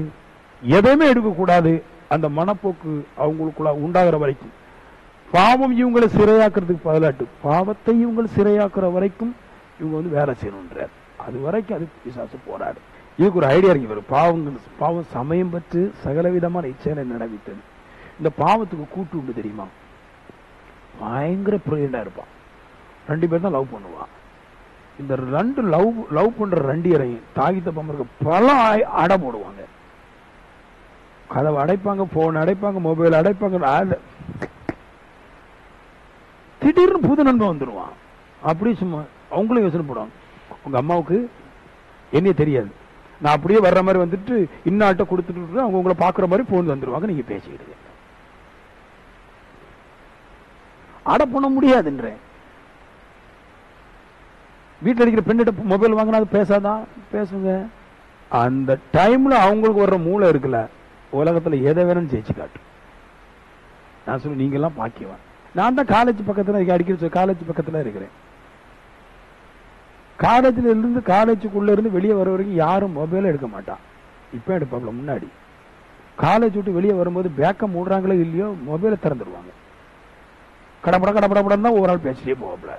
எதையுமே எடுக்கக்கூடாது. அந்த மனப்போக்கு அவங்களுக்குள்ள உண்டாகிற வரைக்கும், பாவம் இவங்களை சிறையாக்குறதுக்கு பதிலாட்டு பாவத்தை இவங்களை சிறையாக்குற வரைக்கும் இவங்க வந்து வேலை செய்யணுன்றார். அது வரைக்கும் அது பிசாசு போராடு. இதுக்கு ஒரு ஐடியா இருக்கு. பாவம் சமயம் பற்றி சகலவிதமான இச்சைகளை நடவித்தது. இந்த பாவத்துக்கு கூட்டு உண்டு தெரியுமா? பயங்கர பிரியண்டா இருப்பான். 2 பேர் தான் லவ் பண்ணுவான். இந்த 2 லவ் பண்ற 2 பேரையும் தாகித்த பம்பருக்கு பல அடை போடுவாங்க. கதவை அடைப்பாங்க, போன் அடைப்பாங்க, மொபைல் அடைப்பாங்க. திடீர்னு புது நண்பன் வந்துடுவான். அப்படி சும்மா அவங்களும் யோசனை போடுவாங்க, உங்க அம்மாவுக்கு என்ன தெரியாது, நான் அப்படியே வர்ற மாதிரி வந்துட்டு இன்னாட்ட கொடுத்துட்டு அவங்க உங்களை பாக்குற மாதிரி போன் வந்துருவாங்க. நீங்க பேசிக்கிட்டு அடை பண்ண முடியாதுன்ற. வீட்டில் அடிக்கிற பெண்ணிட்ட மொபைல் வாங்கினா அது பேசாதான்? பேசுங்க. அந்த டைம்ல அவங்களுக்கு வர்ற மூளை இருக்குல்ல, உலகத்துல எதை வேணும் ஜெயிச்சு காட்டு. நான் சொல்ல நீங்க எல்லாம் பாக்கியவான். நான் தான் காலேஜ் பக்கத்துல அடிக்கிற காலேஜ் பக்கத்துல இருக்கிறேன். காலேஜ்ல இருந்து காலேஜுக்குள்ள இருந்து வெளியே வர வரைக்கும் யாரும் மொபைல எடுக்க மாட்டான். இப்ப எடுப்பாப்ல. முன்னாடி காலேஜ் விட்டு வெளியே வரும்போது பேக்க மூடுறாங்களோ இல்லையோ மொபைலை திறந்துடுவாங்க. கடப்படம் தான் ஒரு ஆள் பேசிட்டே போவாப்ல.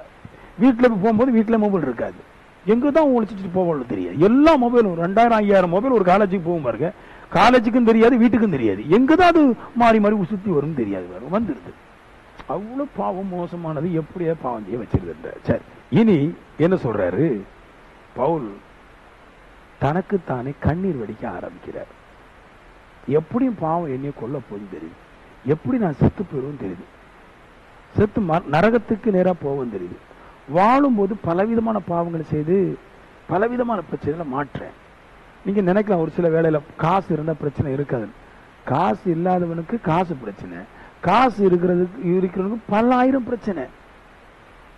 வீட்டுல போகும்போது வீட்டுல மொபைல் இருக்காது. எங்கதான் ஒழிச்சிட்டு போவோம்னு தெரியாது. எல்லா மொபைலும் 2000 5000 மொபைல் ஒரு காலேஜுக்கு போகும் பாருங்க. காலேஜுக்கும் தெரியாது, வீட்டுக்கும் தெரியாது. எங்கதான் அது மாறி மாறி சுத்தி வரும் தெரியாது. வந்துருது. அவ்வளவு பாவம் மோசமானது. எப்படியே பாவம் செய்ய வச்சிருந்த. சரி, இனி என்ன சொல்றாரு பவுல்? தனக்குத்தானே கண்ணீர் வடிக்க ஆரம்பிக்கிறார். எப்படியும் பாவம் என்னைய கொல்ல போதும் தெரியுது. எப்படி நான் செத்து போயிடும் தெரியுது. செத்து நரகத்துக்கு நேரா போவும் தெரியுது. வாழும் போது பலவிதமான பாவங்களை செய்து பலவிதமான பிரச்சனைகளை மாற்றேன். நீங்க நினைக்கலாம் ஒரு சில வேளையில காசு இருந்தா பிரச்சனை இருக்காது. காசு இல்லாதவனுக்கு காசு பிரச்சனை, காசு இருக்கிறவனுக்கு பல ஆயிரம் பிரச்சனை,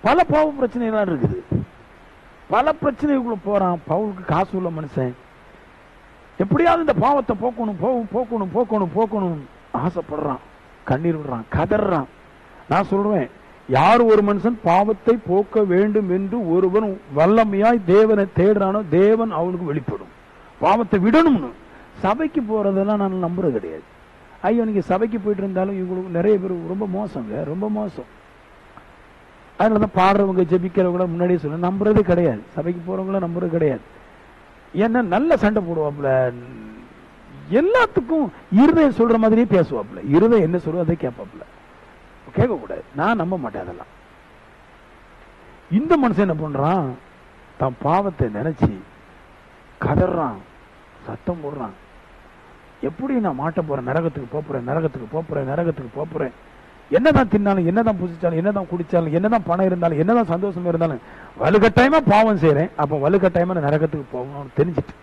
பல பாவ பிரச்சனைலாம் இருக்குது. பல பிரச்சனைக்குள்ள போறான். பவுலுக்கு காசு உள்ள மனுஷன் எப்படியாவது இந்த பாவத்தை போக்கணும் ஆசைப்படுறான். கண்ணீர் விடுறான், கதறான். நான் சொல்றேன், யார் ஒரு மனுஷன் பாவத்தை போக்க வேண்டும் என்று ஒருவன் வல்லமையாய் தேவனை தேடுறானோ தேவன் அவனுக்கு வெளிப்படும். பாவத்தை விடணும்னு. சபைக்கு போறதெல்லாம் நான் நம்புறது கிடையாது. ஐயோ, நீங்க சபைக்கு போயிட்டு இருந்தாலும் இவங்களுக்கு நிறைய பேர் ரொம்ப மோசங்க, ரொம்ப மோசம். அதனாலதான் பாடுறவங்க ஜெபிக்கிறவங்கள முன்னாடியே சொல்ல நம்புறது கிடையாது. சபைக்கு போறவங்கள நம்புறது கிடையாது. ஏன்னா நல்ல சண்டை போடுவாப்புல. எல்லாத்துக்கும் இருதயம் சொல்ற மாதிரியே பேசுவாப்புல. இருதயம் என்ன சொல்றது அதை கேட்பாப்புல. கேட்க கூடாது. நான் நம்ப மாட்டேன் அதெல்லாம். இந்த மனுஷன் என்ன பண்றான்? தான் பாவத்தை நினைச்சு கதறான், சத்தம் போடுறான். எப்படி நான் மாட்ட போறேன்? நரகத்துக்கு போறேன். என்னதான் தின்னாலும், என்னதான் புசிச்சாலும், என்னதான் குடிச்சாலும், என்னதான் பணம் இருந்தாலும், என்னதான் சந்தோஷமா இருந்தாலும் வலுக்கட்டாயமா பாவம் செய்யறேன். அப்ப வலுக்கட்டாயமா நரகத்துக்கு போகணும்னு தெரிஞ்சுட்டு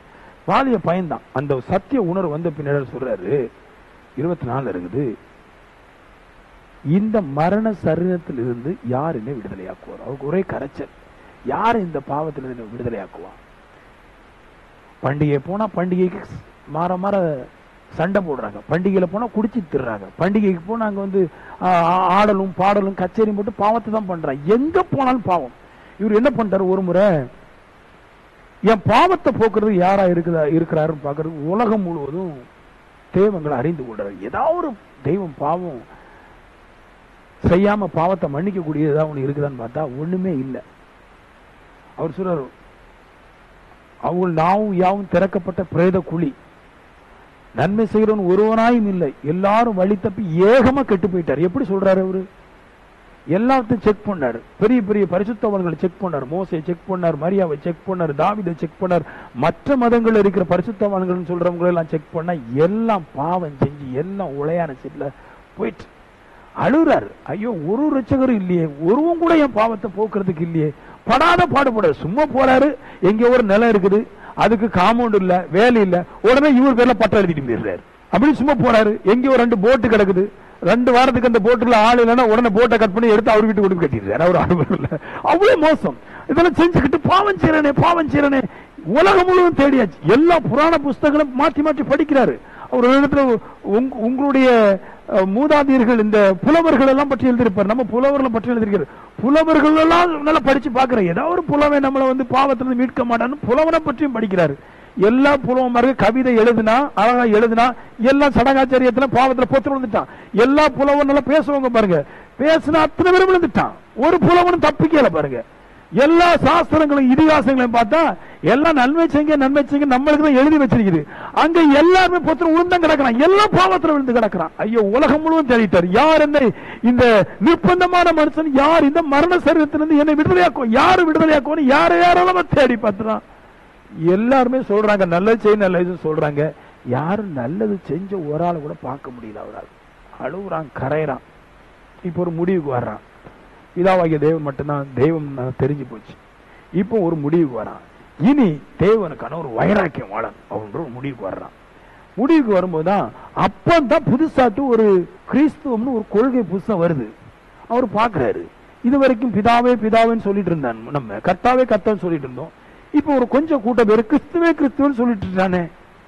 வாலிய பயன்தான். அந்த சத்திய உணர்வு வந்த பின்னாடி சொல்றாரு 24 இருக்குது, இந்த மரண சரீரத்தில் இருந்து யார் என்ன விடுதலையாக்குவார்? அவருக்கு ஒரே கரைச்சல். யார் இந்த பாவத்திலிருந்து விடுதலையாக்குவான்? பண்டிகை போனா பண்டிகைக்கு மாற சண்டை போடுறாங்க. பண்டிகையில போனா குடிச்சு திடுறாங்க. பண்டிகைக்கு போனா அங்க வந்து ஆடலும் பாடலும் கச்சேரியும் போட்டு பாவத்தை தான் பண்றாங்க. எங்க போனாலும் பாவம். இவர் என்ன பண்றாரு? ஒரு முறை என் பாவத்தை போக்குறது யாரா இருக்கிறாருன்னு பாக்குறது உலகம் முழுவதும் தெய்வங்களை அறிந்து கொள்றாரு. ஏதாவது ஒரு தெய்வம் பாவம் செய்யாம பாவத்தை மன்னிக்க கூடிய ஏதாவது ஒண்ணு இருக்குதான்னு பார்த்தா ஒண்ணுமே இல்லை. அவர் சொல்றாரு, அவங்க நாவும் யாவும் திறக்கப்பட்ட பிரேத குழி, நன்மை செய்கிறவன் ஒருவனாயும் இல்லை, எல்லாரும் வழி தப்பி ஏகமா கெட்டு போயிட்டார். எப்படி சொல்றாரு அவரு? எல்லாத்தையும் செக் பண்ணாரு. பெரிய பெரிய பரிசுத்தவான்களை செக் பண்ணார். மோசையை செக் பண்ணார், மரியாவை செக் பண்ணார், தாவீதை செக் பண்ணார், மற்ற மதங்கள் இருக்கிற பரிசுத்தவான்கள் சொல்றவங்களை எல்லாம் செக் பண்ணா எல்லாம் பாவம் செஞ்சு எல்லாம் உளையான செட்ல போயிட்டு அழுறாரு. ஐயோ, ஒரு ரட்சகரும் இல்லையே, ஒருவன் கூட என் பாவத்தை போக்குறதுக்கு இல்லையே. படாத பாடுபடாரு. சும்மா போறாரு. எங்க ஒரு நிலம் இருக்குது, அதுக்கு காம்பவுண்ட் இல்ல, வேலை இல்ல, உடனே இவர் பேர்ல பட்டம் எழுதிட்டு போயிடுறாரு. அப்படி சும்மா போறாரு. எங்கேயோ 2 போட்டு கிடக்குது, 2 வாரத்துக்கு அந்த போட்டுல ஆள் இல்லைன்னா உடனே போட்டை கட் பண்ணி எடுத்து அவர் வீட்டு கொண்டு கட்டிடுறாரு. அவர் அனுபவம் இல்ல. அவ்வளவு மோசம். இதெல்லாம் செஞ்சுக்கிட்டு பாவம் செய்யறனே உலகம் முழுவதும் தேடியாச்சு. எல்லா புராண புஸ்தகங்களும் மாற்றி மாற்றி படிக்கிறாரு. ஒரு இடத்துல உங்களுடைய மூதாதையர்கள் இந்த புலவர்கள் எல்லாம் பற்றி எழுதியிருப்பார். நம்ம புலவர்களை பற்றி எழுதியிருக்காரு. புலவர்கள் எல்லாம் நல்லா படிச்சு பாக்குறேன். ஏதாவது ஒரு புலவன் நம்மளை வந்து பாவத்திலிருந்து மீட்க மாட்டான்னு புலவனை பற்றியும் படிக்கிறாரு. எல்லா புலவமாக கவிதை எழுதுனா, அழகா எழுதுனா, எல்லாம் சடங்காச்சாரியத்துல பாவத்துல பொத்து விழுந்துட்டான். எல்லா புலவன் நல்லா பேசுவாங்க பாருங்க, பேசுனா அத்தனை பேரும் விழுந்துட்டான். ஒரு புலவனும் தப்பிக்கல பாருங்க. எல்லா சாஸ்திரங்களும் இதிகாசங்களையும் பார்த்தா எல்லாம் நன்மை செய்ய நன்மை செய்ய நம்மளுக்கு தான் எழுதி வச்சிருக்குது. அங்க எல்லாருமே பொத்து விழுந்தான் கிடக்கிறான். எல்லாம் பாவத்துல விழுந்து கிடக்கிறான். ஐயோ, உலகம் முழுவதும் தேடிட்டார். யார் என்ன இந்த நிர்பந்தமான மனுஷன், யார் இந்த மரண சரீரத்திலிருந்து என்னை விடுதலையாக்கும், யாரு விடுதலையாக்கும், யாரெல்லாம் தேடி பார்த்துறான். எல்லாருமே சொல்றாங்க நல்லது செய்ய நல்லது சொல்றாங்க. யாரும் நல்லது செஞ்ச ஒரு ஆளை கூட பார்க்க முடியல. அவரால் அழுகுறான், கரையிறான். இப்ப ஒரு முடிவுக்கு வர்றான். பிதாவாகிய தேவன் மட்டும்தான் தெய்வம் தெரிஞ்சு போச்சு. இப்போ ஒரு முடிவுக்கு வரான். இனி தேவனுக்கான ஒரு வைராக்கியம் வாழன் அப்படின்ற ஒரு முடிவுக்கு வர்றான். முடிவுக்கு வரும்போதுதான் அப்பதான் புதுசாட்டு ஒரு கிறிஸ்துவம்னு ஒரு கொள்கை புதுசா வருது. அவர் பாக்குறாரு. இது வரைக்கும் பிதாவே பிதாவேன்னு சொல்லிட்டு இருந்தான், நம்ம கர்த்தாவே கர்த்தான்னு சொல்லிட்டு இருந்தோம். இப்ப ஒரு கொஞ்சம் கூட்ட பேரு கிறிஸ்துவே கிறிஸ்துவன்னு சொல்லிட்டு இருக்கானே,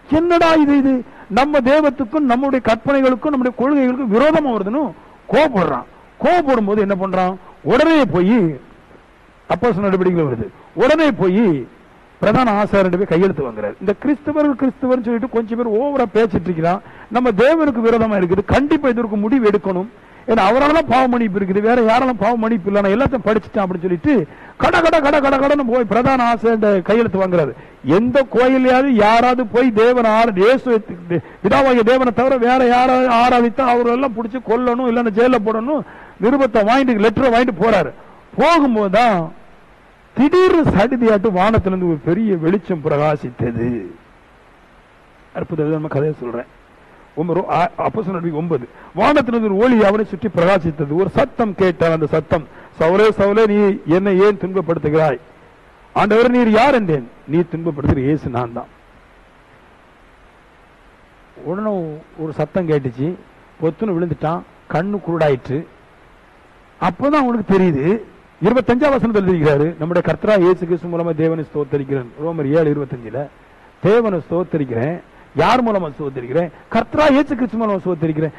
என்னடா இது நம்ம தேவத்துக்கும் நம்முடைய கற்பனைகளுக்கும் நம்முடைய கொள்கைகளுக்கும் விரோதமா வருதுன்னு கோபப்படுறான். கோபப்படும் போது என்ன பண்றான், உடனே போய் அப்போஸ்தலர் நடவடிக்கைகள் வருது, உடனே போய் பிரதான ஆசாரியர் போய் கையெழுத்து வாங்குறாரு. இந்த கிறிஸ்துவர் சொல்லிட்டு கொஞ்சம் பேர் ஓவரா பேசிட்டு இருக்கிறான். நம்ம தேவனுக்கு விரோதமா இருக்குது, கண்டிப்பா இதற்கு முடிவு எடுக்கணும். ஏன்னா அவரால் பாவ மன்னிப்பு இருக்குது, வேற யாராலும் பாவ மன்னிப்பு இல்லை, நான் எல்லாத்தையும் படிச்சுட்டேன் அப்படின்னு சொல்லிட்டு கடன்னு போய் பிரதான ஆசிரியர் கையெழுத்து வாங்குறாரு. எந்த கோயிலையாவது யாராவது போய் தேவன் பிதாவாகிய தேவனை தவிர வேற யாராவது ஆராதித்தா அவரெல்லாம் பிடிச்சி கொல்லணும், இல்லைன்னா ஜெயில போடணும் நிருபத்தை வாங்கிட்டு லெட்டரை வாங்கிட்டு போறாரு. போகும்போதுதான் திடீர்னு சடிதியாட்டு வானத்திலிருந்து ஒரு பெரிய வெளிச்சம் பிரகாசித்தது. அற்புத கதையை சொல்றேன். அப்போஸ்தலர் 9 வானத்திலிருந்து ஒரு ஒளி அவனை சுற்றி பிரகாசித்தது. ஒரு சத்தம் கேட்டார். அந்த சத்தம், சவுலே சவுலே நீ என்னை ஏன் துன்பப்படுத்துகிறாய்? ஆண்டவர் நீர் யார் என்றேன். நீ துன்பப்படுத்துகிற இயேசு நான் தான். உடனே ஒரு சத்தம் கேட்டுச்சு. பொத்துன்னு விழுந்துட்டான், கண்ணு குருடாயிற்று. அப்பதான் அவனுக்கு தெரியுது. 25ஆம் வசனத்தில் எழுதியிருக்கிறாரு, நம்முடைய கர்த்தரா இயேசு கிறிஸ்து மூலமா தேவனை ஸ்தோத்தரிக்கிறேன். ரோமர் 7:25 தேவனை ஸ்தோத்தரிக்கிறேன். யார் மூலமா ஸ்தோத்தரிக்கிறேன்? கர்த்தரா இயேசு கிறிஸ்து மூலமா ஸ்தோத்தரிக்கிறேன்.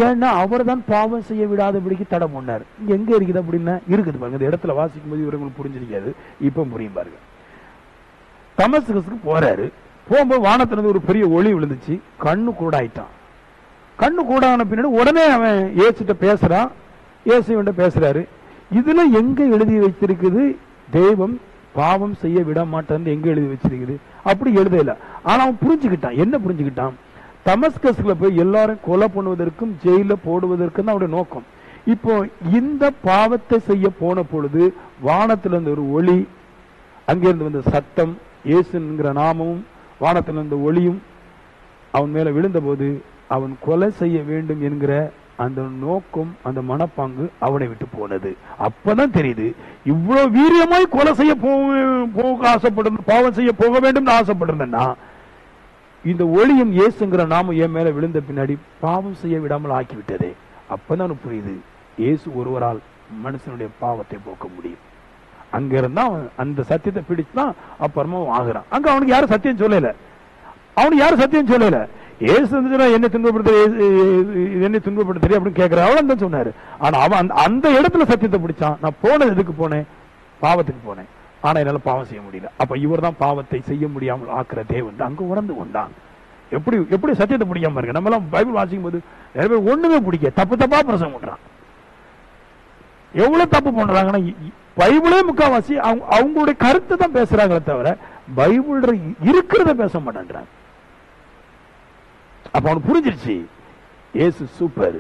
ஏன்னா அவர் தான் பாவம் செய்ய விடாதபடிக்கு தடை பண்ணார். இங்க எங்க இருக்குது அப்படின்னா இருக்குது பாருங்க. இந்த இடத்துல வாசிக்கும் போது இவங்களுக்கு புரிஞ்சிருக்காது, இப்ப புரியும் பாருங்க. தமஸ்குக்கு போறாரு. போகும்போது வானத்திலிருந்து ஒரு பெரிய ஒளி விழுந்துச்சு. கண்ணு கூடாயிட்டான். கண்ணு கூடான பின்னாடி உடனே அவன் இயேசுட்ட பேசுறான். இயேசுவிட்ட பேசுறாரு. இதுல எங்க எழுதி வைத்திருக்குது தெய்வம் பாவம் செய்ய விட மாட்டான்னு எங்க எழுதி வச்சிருக்குது? அப்படி எழுதல. ஆனா அவன் புரிஞ்சுக்கிட்டான். என்ன புரிஞ்சுக்கிட்டான்? தமஸ்கஸ்ல போய் எல்லாரும் கொலை பண்ணுவதற்கும் ஜெயில போடுவதற்கும் தான் அவருடைய நோக்கம். இப்போ இந்த பாவத்தை செய்ய போன பொழுது வானத்திலிருந்து ஒரு ஒளி, அங்கிருந்து வந்த சத்தம், இயேசுங்கிற நாமமும் வானத்திலிருந்து ஒளியும் அவன் மேல விழுந்த போது அவன் கொலை செய்ய வேண்டும் என்கிற அந்த நோக்கம், அந்த மனப்பாங்கு அவனை விட்டு போனது. அப்பதான் தெரியுது, இவ்வளவு வீரியமாய் கொலை செய்ய போக ஆசைப்படும், பாவம் செய்ய போக வேண்டும் ஆசைப்பட்டிருந்தேன்னா இந்த ஒளியும் இயேசுங்கிற நாமம் என் மேல விழுந்த பின்னாடி பாவம் செய்ய விடாமல் ஆக்கிவிட்டதே. அப்பதான் புரியுது, இயேசு ஒருவரால் மனுஷனுடைய பாவத்தை போக்க முடியும். அங்க இருந்தா அந்த சத்தியத்தை பிடிச்சுதான் அப்புறமா ஆகுறான். அங்க அவனுக்கு யாரும் சத்தியம் சொல்லல. ஏசு என்னை துன்பப்படுத்த அப்படின்னு கேட்கிற அவன் தான் சொன்னாரு. ஆனா அவன் அந்த இடத்துல சத்தியத்தை பிடிச்சான். நான் போனது எதுக்கு போனேன்? பாவத்துக்கு போனேன். ஆனா என்னால பாவம் செய்ய முடியல. அப்ப இவர் தான் பாவத்தை செய்ய முடியாமல் ஆக்குற தேவன் அங்க உணர்ந்து கொண்டான். எப்படி சத்தியத்தை பிடிக்காம இருக்கு? நம்ம எல்லாம் பைபிள் வாசிக்கும் போது நிறைய பேர் ஒண்ணுமே பிடிக்க தப்பா பிரசங்கம் பண்றான். எவ்வளவு தப்பு பண்றாங்கன்னா, பைபிளே முக்காவாசி அவங்களுடைய கருத்தை தான் பேசுறாங்களே தவிர பைபிள் இருக்கிறத பேச மாட்டேன்றாங்க. அப்ப அவனுக்கு புரிஞ்சிருச்சு, ஏசு சூப்பர்,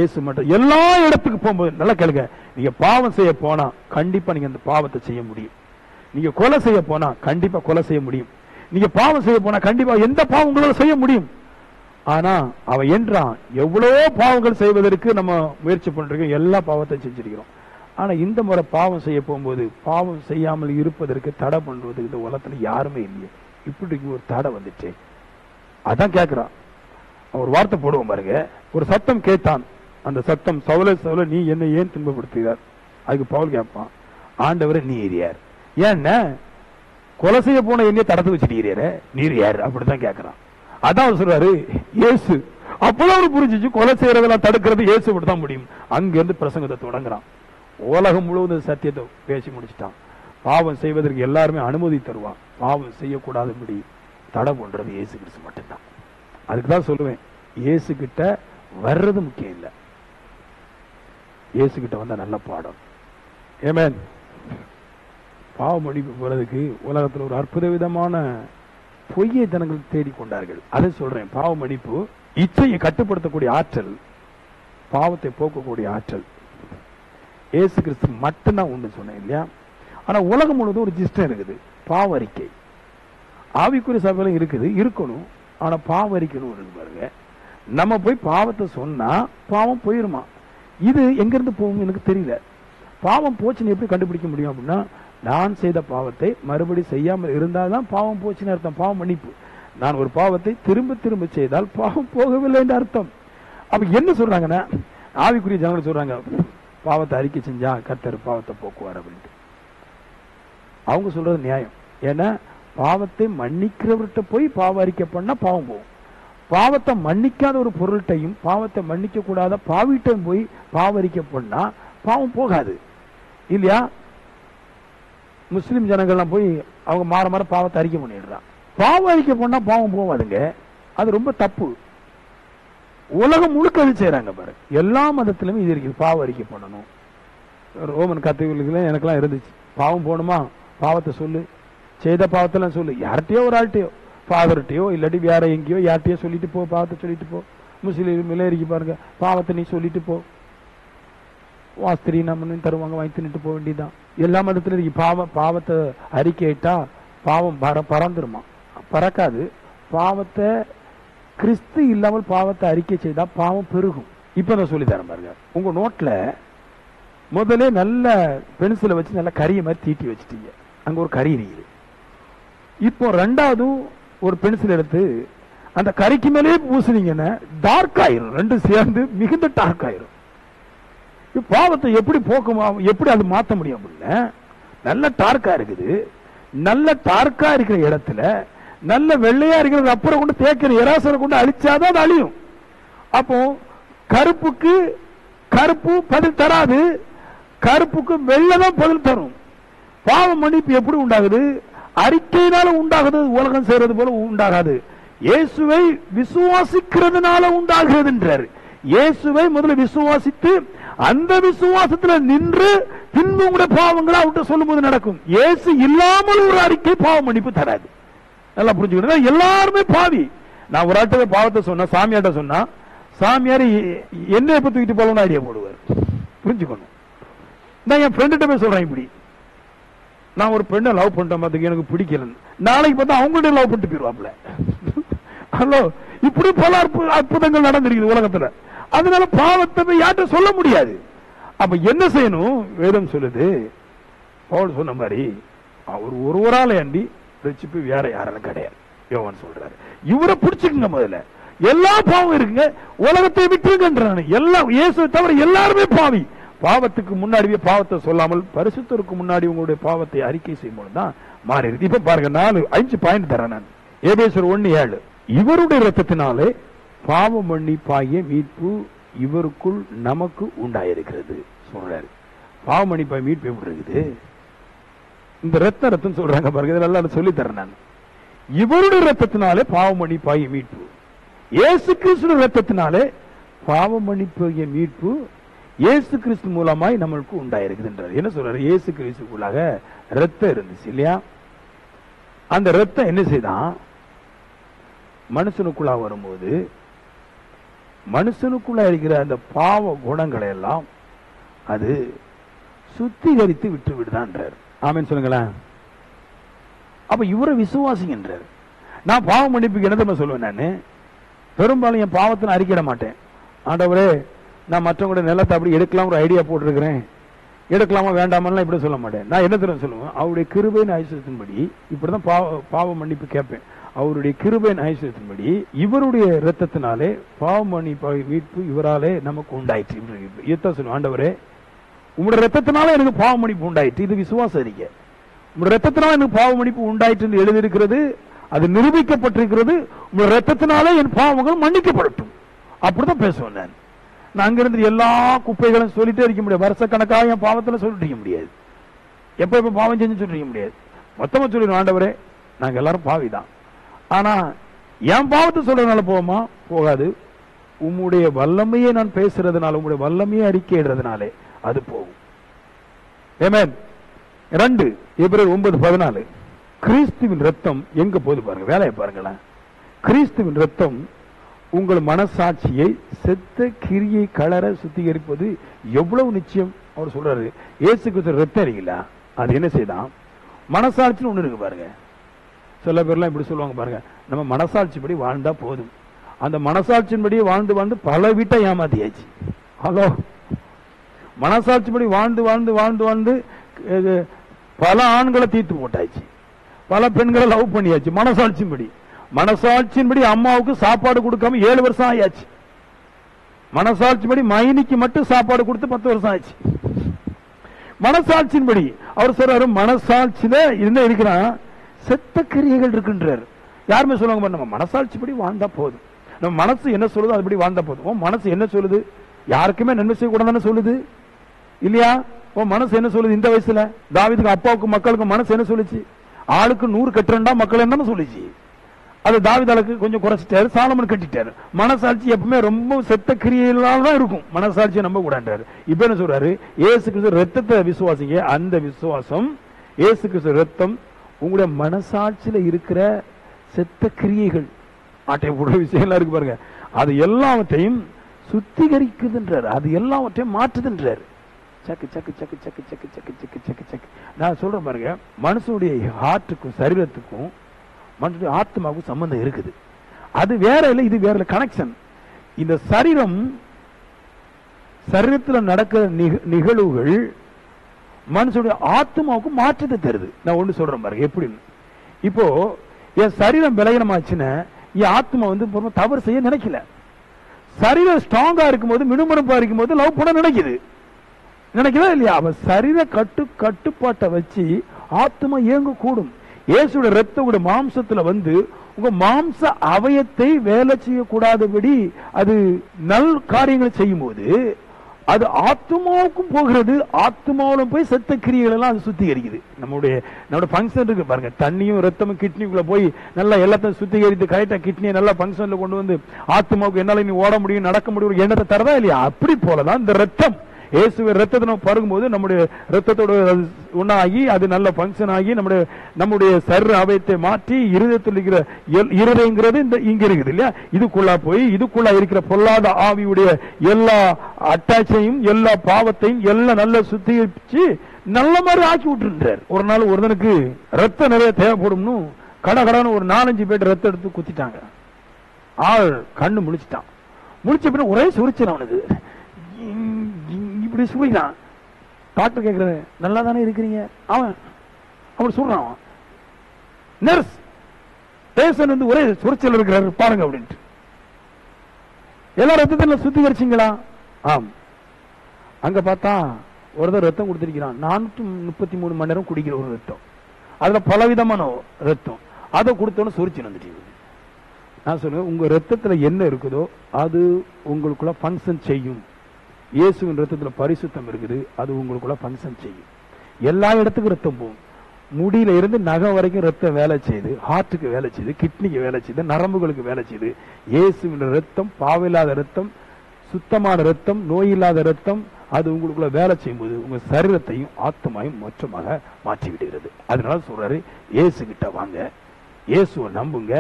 ஏசு மட்டும். எல்லா இடத்துக்கு போகும்போது நல்லா கேளுங்க, நீங்க பாவம் செய்ய போனா கண்டிப்பா நீங்க அந்த பாவத்தை செய்ய முடியும். நீங்க கொலை செய்ய போனா கண்டிப்பா கொலை செய்ய முடியும். நீங்க பாவம் செய்ய போனா கண்டிப்பா எந்த பாவம் உங்களால செய்ய முடியும். ஆனா அவன் என்றான், எவ்வளவோ பாவங்கள் செய்வதற்கு நம்ம முயற்சி பண்றோம், எல்லா பாவத்தையும் செஞ்சிருக்கிறோம். ஆனா இந்த முறை பாவம் செய்ய போகும்போது பாவம் செய்யாமல் இருப்பதற்கு தடை பண்றதுக்கு இந்த உலகத்துல யாருமே இல்லையே, இப்படி ஒரு தடை வந்துச்சு. அதான் கேட்கிறான். ஒரு வார்த்தை போடுவோம் பாருங்க. ஒரு சத்தம் கேட்டான். அந்த சத்தம், சவுலே சவுலே நீ என்னை ஏன் துன்பப்படுத்துகிறார்? அதுக்கு பவுல் கேட்பான், ஆண்டவரை நீ எரியார். ஏன்னா கொலை செய்ய போன என்னைய தடுத்து வச்சுட்டீரே, நீர் யாரு அப்படித்தான் கேட்கிறான். அதான் சொல்றாரு இயேசு. அப்பதான் அவரு புரிஞ்சிச்சு கொலை செய்யறதெல்லாம் தடுக்கிறது இயேசு தான் முடியும். அங்கிருந்து பிரசங்கத்தை தொடங்குறான். உலகம் முழுவதும் சத்தியத்தை பேசி முடிச்சுட்டான். பாவம் செய்வதற்கு எல்லாருமே அனுமதி தருவான். பாவம் செய்யக்கூடாதபடி தடை பண்றது இயேசு கிறிஸ்து மட்டும்தான். அதுக்குதான் சொல்லுவேன், இயேசு கிட்ட வர்றது முக்கியம் இல்லை, இயேசு கிட்ட வந்தா நல்ல பாடம். ஆமென். பாவ மன்னிப்பு போறதுக்கு உலகத்தில் ஒரு அற்புத விதமான பொய்யை தனங்கள் தேடிக்கொண்டார்கள். அதை சொல்றேன். பாவ மன்னிப்பு இச்சையை கட்டுப்படுத்தக்கூடிய ஆற்றல், பாவத்தை போக்கக்கூடிய ஆற்றல் இயேசு கிறிஸ்து மட்டும்தான் உண்டு சொன்னேன் இல்லையா? ஆனா உலகம் முழுவதும் ஒரு சிஸ்டம் இருக்குது, பாவ அறிக்கை. ஆவிக்குரிய சபையிலும் இருக்குது, இருக்கணும். ஆனா பாவ அறிக்கைன்னு இருக்கு பாருங்க. நம்ம போய் பாவத்தை சொன்னா பாவம் போயிருமா? இது எங்க இருந்து போகும் எனக்கு தெரியல. பாவம் போச்சுன்னு எப்படி கண்டுபிடிக்க முடியும் அப்படின்னா, நான் செய்த பாவத்தை மறுபடி செய்யாமல் இருந்தால்தான் பாவம் போச்சுன்னு அர்த்தம். பாவம் மன்னிப்பு. நான் ஒரு பாவத்தை திரும்ப திரும்ப செய்தால் பாவம் போகவில்லை என்று அர்த்தம். அப்ப என்ன சொல்றாங்கன்னா, ஆவிக்குரிய ஜனங்கள் சொல்றாங்க, பாவத்தை அறிக்கை செஞ்சா கர்த்தர் பாவத்தை போக்குவார் அப்படின்ட்டு. அவங்க சொல்றது நியாயம். ஏன்னா பாவத்தை மன்னிக்கிறவர்கிட்ட போய் பாவ அறிக்கை பண்ணா பாவம் போகும். பாவத்தை மன்னிக்காத ஒரு பொருள்கிட்டையும் பாவத்தை மன்னிக்க கூடாத பாவிட்டையும் போய் பாவ அறிக்கை பண்ணா பாவம் போகாது இல்லையா? முஸ்லிம் ஜனங்கள்லாம் போய் அவங்க மாற மாற பாவத்தை அறிக்கை பண்ணிடுறான். பாவ அறிக்கை பண்ணா பாவம் போவாதுங்க. அது ரொம்ப தப்பு. உலகம் முழுக்க அது செய்யறாங்க பாரு. எல்லா மதத்திலுமே இது இருக்குது, பாவ அறிக்கை பண்ணணும். ரோமன் கத்தோலிக்கல எனக்கெல்லாம் இருந்துச்சு. பாவம் போகணுமா, பாவத்தை சொல்லு, செய்த பாவத்தெல்லாம் சொல்லு. யார்கிட்டயோ ஒரு ஆள்கிட்டயோ, ஃபாதர்கிட்டயோ இல்லாட்டி வேற எங்கேயோ யார்கிட்டயோ சொல்லிட்டு போ, பாவத்தை சொல்லிட்டு போ. முஸ்லீம் மிலேரிக்கு பாருங்க, பாவத்தை நீ சொல்லிட்டு போ, வாஸ்திரி நம்ம தருவாங்க, வாங்கி தின்னுட்டு போக வேண்டியதுதான். எல்லா மதத்திலும் இருக்கு. பாவத்தை அறிக்கையிட்டா பாவம் பறந்துருமா? பறக்காது. பாவத்தை கிறிஸ்து இல்லாமல் பாவத்தை அறிக்கை செய்தா பாவம் பெருகும். இப்ப நான் சொல்லி தரேன் பாருங்க. உங்க நோட்ல முதல்ல நல்ல பென்சிலை வச்சு நல்ல கரிய மாதிரி தீட்டி வச்சுட்டீங்க, அங்க ஒரு கரி இருக்குது. இப்போ ரெண்டாவது ஒரு பென்சில் எடுத்து அந்த கரிக்கு மேலே பூசுனீங்கன்னா டார்க் ஆயிரும். ரெண்டும் சேர்ந்து மிகுந்த டார்க் ஆயிரும். பாவத்தை எப்படி போக்குமா, எப்படி அது மாற்ற முடியும் அப்படின்னா, நல்ல டார்க்கா இருக்குது. நல்ல டார்க்கா இருக்கிற இடத்துல நல்ல வெள்ளையா இருக்கிறது அப்புறம் கொண்டு தேய்க்கிற எராசரை கொண்டு அழிச்சாதான் அது அழியும். அப்போ கருப்புக்கு கருப்பு பதில் தராது, கருப்புக்கு வெள்ளைதான் பதில் தரும். பாவ மன்னிப்பு எப்படி உண்டாகுது? அறிக்கையினால உண்டாகுது. உலகம் செய்யறது போல உண்டாகாது. இயேசுவை விசுவாசிக்கிறதுனால உண்டாகிறது என்றார். இயேசுவை முதல்ல விசுவாசித்து அந்த விசுவாசத்துல நின்று பின்பு உங்களுடைய பாவங்களை அவர்கிட்ட சொல்லும் போது நடக்கும். இயேசு இல்லாமல் ஒரு அறிக்கை பாவ மன்னிப்பு தராது. நல்லா புரிஞ்சுக்கணும். எல்லாருமே பாவி. நான் ஒரு ஆட்ட பாவத்தை சொன்னா, சாமியாட்ட சொன்னா, சாமியார் என்ன எப்ப தூக்கிட்டு போகணும்னு ஐடியா போடுவார். புரிஞ்சுக்கணும். நான் என் ஃப்ரெண்ட்ட போய் சொல்றேன், இப்படி நான் ஒரு பெண்ணை லவ் பண்றேன், அதுக்கு எனக்கு பிடிக்கல, நாளைக்கு பார்த்தா அவங்கள்ட்ட லவ் பண்ணிட்டு போயிருவாப்ல. ஹலோ, இப்படி பல அற்புதங்கள் நடந்திருக்குது உலகத்துல. அதனால பாவத்தை போய் யார்கிட்ட சொல்ல முடியாது. அப்ப என்ன செய்யணும்? வேதம் சொல்லுது, பவுல் சொன்ன மாதிரி அவர் ஒருவரால அண்டி ரட்சிப்பு வேற யாராலும் கிடையாது. யோவான் சொல்றாரு, இவரை பிடிச்சுக்குங்க முதல்ல. எல்லா பாவம் இருக்குங்க, உலகத்தை விட்டுருங்கன்றான். எல்லாம் இயேசுவை தவிர எல்லாருமே பாவி. பாவத்துக்கு முன்னாடியே பாவத்தை சொல்லாமல் பரிசுத்தருக்கு முன்னாடி உங்களுடைய பாவத்தை அறிக்கை செய்யும் தான் மாறி இருக்கு. இப்ப பாருங்க, 4-5 பாயிண்ட் தரேன் நான். எபேசியர் 1:7, இவருடைய ரத்தத்தினாலே பாவ மன்னிப்பாகிய மீட்பு இவருக்குள் நமக்கு உண்டாயிருக்கிறது சொல்றாரு. பாவ மன்னிப்பாய் மீட்பு எப்படி இருக்குது? இந்த ரத்தம் சொல்றாங்க பாருங்க. இதெல்லாம் சொல்லி தரேன் நான். இவருடைய ரத்தத்தினாலே பாவ மன்னிப்பாகிய மீட்பு, இயேசு கிறிஸ்து ரத்தத்தினாலே பாவ மன்னிப்பாகிய மீட்பு இயேசு கிறிஸ்து மூலமாய் நம்மளுக்கு உண்டாயிருக்குதுன்றார். என்ன சொல்றாரு? இயேசு கிறிஸ்துக்குள்ளாக ரத்தம் இருந்துச்சு இல்லையா? அந்த ரத்தம் என்ன செய்தான்? மனுஷனுக்குள்ளா வரும்போது மனுஷனுக்குள்ள இருக்கிற அந்த பாவ குணங்களை எல்லாம் அது சுத்திகரித்து விட்டு விடுதான்றார். ஆமென் சொல்லுங்களேன். அப்ப இவரை விசுவாசிங்கன்றார். நான் பாவ மன்னிப்புக்கு என்ன சொல்லுவேன்? நான் பெரும்பாலும் என் பாவத்தை அறிக்கிட மாட்டேன். ஆண்டவரே, நான் மற்றவங்களுடைய நிலத்தை அப்படி எடுக்கலாம் ஒரு ஐடியா போட்டிருக்கிறேன், எடுக்கலாமா வேண்டாமெல்லாம் இப்படி சொல்ல மாட்டேன். நான் என்ன தெரியும் சொல்லுவேன்? அவருடைய கிருபையின் ஐஸ்வர்யத்தின்படி இப்படிதான் பாவ மன்னிப்பு கேட்பேன். அவருடைய கிருபையின் ஐஸ்வர்யத்தின்படி இவருடைய ரத்தத்தினாலே பாவ மன்னிப்பு மீட்பு இவராலே நமக்கு உண்டாயிற்று. இதான் சொல்லுவேன், ஆண்டவரே உங்களுடைய ரத்தத்தினால எனக்கு பாவ மன்னிப்பு உண்டாயிற்று. இது விசுவாச அறிக்கை. உங்களுடைய ரத்தத்தினால எனக்கு பாவ மன்னிப்பு உண்டாயிற்று என்று எழுதியிருக்கிறது, அது நிரூபிக்கப்பட்டிருக்கிறது. உங்களுடைய ரத்தத்தினாலே என் பாவங்கள் மன்னிக்கப்படட்டும். அப்படிதான் பேசுவேன் நான். நான் அங்கிருந்து எல்லா குப்பைகளும் சொல்லிட்டே இருக்க முடியாது. வருஷக்கணக்காக என் பாவத்தில் சொல்லிட்டு இருக்க முடியாது. எப்ப பாவம் செஞ்சு சொல்லிருக்க முடியாது. மொத்தமா சொல்லிடுவோம், ஆண்டவரே நாங்க எல்லாரும் பாவிதான், ஆனா என் பாவத்தை சொல்றதுனால போவோமா? போகாது. உம்முடைய வல்லமையை நான் பேசுறதுனால, உங்களுடைய வல்லமையை அறிக்கையிடுறதுனாலே அது போகும். ஆமென். 2 எபிரேயர் 9:14 கிறிஸ்துவின் ரத்தம் எங்க போது பாருங்க, வேலையை பாருங்களேன். கிறிஸ்துவின் ரத்தம் உங்கள் மனசாட்சியை செத்த கிரியை கலர சுத்திகரிப்பது எவ்வளவு நிச்சயம். அவர் சொல்றாரு, இயேசு கிறிஸ்து ரத்தம் இருக்கீங்களா, அது என்ன செய்தான்? மனசாட்சின்னு ஒண்ணு இருக்கு பாருங்க. சில பேர்லாம் இப்படி சொல்லுவாங்க பாருங்க, நம்ம மனசாட்சிப்படி வாழ்ந்தா போதும். அந்த மனசாட்சியின்படி வாழ்ந்து வாழ்ந்து பல வீட்டை ஏமாத்தியாச்சு. ஹலோ, மனசாட்சிப்படி வாழ்ந்து வாழ்ந்து வாழ்ந்து வாழ்ந்து பல ஆண்களை தீர்த்து போட்டாச்சு, பல பெண்களை லவ் பண்ணியாச்சு. மனசாட்சியின்படி அம்மாவுக்கு சாப்பாடு கொடுக்காம 7 வருஷம் ஆயாச்சு. மனசாட்சிப்படி மைனிக்கு மட்டும் சாப்பாடு கொடுத்து 10 வருஷம் ஆச்சு. மனசாட்சியின்படி அவர் சொல்றாரு, மனசாட்சியில என்ன இருக்கிறான்? செத்த கிரியைகள் இருக்குன்றார். யாருமே சொல்லுவாங்க, நம்ம மனசாட்சிப்படி வாழ்ந்தா போதும், நம்ம மனசு என்ன சொல்லுது அதுபடி வாழ்ந்தா போதும். மனசு என்ன சொல்லுது? யாருக்குமே நன்மை செய்யக்கூடாதுன்னு சொல்லுது இல்லையா? மனசு என்ன சொல்லுது? இந்த வயசுல தாவீதுக்கு அப்பாவுக்கு மக்களுக்கு மனசு என்ன சொல்லுச்சு? ஆளுக்கு 100 கட்டுறா மக்கள் என்ன சொல்லுச்சு? அது தாவீதுக்கு கொஞ்சம் குறைச்சிட்டாரு, சாலமன் கட்டிட்டாரு. மனசாட்சி எப்பவுமே ரொம்ப செத்த கிரியைகளால தான் இருக்கும், மனசாட்சியை நம்ப கூடாது. இப்ப என்ன சொல்றாரு? இயேசு கிறிஸ்து ரத்தத்தை விசுவாசிங்க. அந்த விசுவாசம், இயேசு கிறிஸ்து ரத்தம் உங்களுடைய மனசாட்சியில இருக்கிற செத்த கிரியைகள், ஆட்டை போடுற விஷயம்லாம் இருக்கு பாருங்க, அது எல்லாவற்றையும் சுத்திகரிக்குதுன்றார், அது எல்லாவற்றையும் மாற்றுதுன்றார். சக்கு சக்கு சக்கு சக்கு சக்கு சக்கு சக்கு சக்கு சக்கு. நான் சொல்றேன் பாருங்க, மனுஷனுடைய ஹார்ட்டுக்கும் சரீரத்துக்கும் மனுஷனுடைய ஆத்மாவுக்கும் சம்பந்தம் இருக்குது. அது வேற இல்லை, இது வேற இல்லை, கனெக்ஷன். இந்த சரீரத்தில் நடக்கிற நிகழ்வுகள் மனுஷனுடைய ஆத்மாவுக்கு மாற்றத்தை தருது. நான் ஒண்ணு சொல்றேன் பாருங்க எப்படின்னு. இப்போ என் சரீரம் பலகீனமாச்சுன்னா என் ஆத்மா வந்து தவறு செய்ய நினைக்கல. சரீரம் ஸ்ட்ராங்கா இருக்கும் போது, மினுமனுப்பா இருக்கும் போது லவ் பண்ண நினைக்குதா இல்லையா? அவ சரீர கட்டுப்பாட்டை வச்சு ஆத்மா இயங்க கூடும். இயேசுடைய ரத்தம் மாம்சத்துல வந்து உங்க மாம்ச அவயத்தை வேலை செய்யக்கூடாதபடி அது நல் காரியங்களை செய்யும் போது அது ஆத்மாவுக்கும் போகிறது. ஆத்மாவிலும் போய் செத்த கிரியைகள் எல்லாம் அது சுத்திகரிக்குது. நம்முடைய பங்கன் இருக்கு பாருங்க, தண்ணியும் ரத்தமும் கிட்னிக்குள்ள போய் நல்லா எல்லாத்தையும் சுத்திகரித்து கரெக்டா கிட்னியை நல்லா பங்கன்ல கொண்டு வந்து ஆத்மாவுக்கு என்னால நீ ஓட முடியும், நடக்க முடியும் எண்ணத்தை தரதா இல்லையா? அப்படி போலதான் இந்த ரத்தம், இயேசுவை ரத்தத்தை நம்ம பருகும்போது நம்முடைய ரத்தத்தோட ஒன்னாகி அது நல்ல பங்கன் ஆகி நம்முடைய சர்வ அவயத்தை மாற்றி இருதயத்தில் இருக்கிற இருதயங்கிறது இங்க இருக்குது இல்லையா, இதுக்குள்ளா போய் இதுக்குள்ளா இருக்கிற பொல்லாத ஆவியுடைய எல்லா அட்டாச்சையும் எல்லா பாவத்தையும் எல்லாம் நல்ல சுத்திகரிச்சு நல்ல மாதிரி ஆக்கி விட்டுருந்தார். ஒரு நாள் ஒருத்தனுக்கு ரத்தம் நிறைய தேவைப்படும்னு கடகடான்னு ஒரு 4-5 பேர் ரத்தம் எடுத்து குத்திட்டாங்க. ஆள் கண்ணு முழிச்சிட்டான். முழிச்ச பின்ன ஒரே சுரிச்சல் அவனுக்கு, இப்படி சொல்லிட்டான். டாக்டர் கேட்கறது, நல்லா தானே இருக்கிறீங்க? அவன் அப்படி சொல்றான். நர்ஸ் பேஷண்ட் வந்து ஒரே சுரிச்சல் இருக்கிறாரு பாருங்க அப்படின்ட்டு. எல்லா ரத்தத்தில் சுத்திகரிச்சிங்களா? ஆம். அங்க பார்த்தா ஒருத்தர் ரத்தம் கொடுத்திருக்கிறான், 433 மணி நேரம் குடிக்கிற ஒரு ரத்தம், அதுல பலவிதமான ரத்தம். அதை கொடுத்தோன்னு சுரிச்சு வந்துட்டு. நான் சொல்லுவேன், உங்க ரத்தத்துல என்ன இருக்குதோ அது உங்களுக்குள்ள பங்கன் செய்யும். இயேசுவின் ரத்தத்துல பரிசுத்தம் இருக்குது, அது உங்களுக்குள்ள பங்கன் செய்யும். எல்லா இடத்துக்கும் ரத்தம் போகும். முடியில இருந்து நகம் வரைக்கும் ரத்தம் வேலை செய்யுது, ஹார்ட்டுக்கு வேலை செய்யுது, கிட்னிக்கு வேலை செய்யுது, நரம்புகளுக்கு வேலை செய்யுது. இயேசுவின் ரத்தம் பாவில்லாத ரத்தம், சுத்தமான ரத்தம், நோய் இல்லாத ரத்தம், அது உங்களுக்குள்ள வேலை செய்யும் போது உங்க சரீரத்தையும் ஆத்மாவையும் மொத்தமாக மாற்றி விடுகிறது. அதனால சொல்றாரு, இயேசு கிட்ட வாங்க, இயேசுவை நம்புங்க,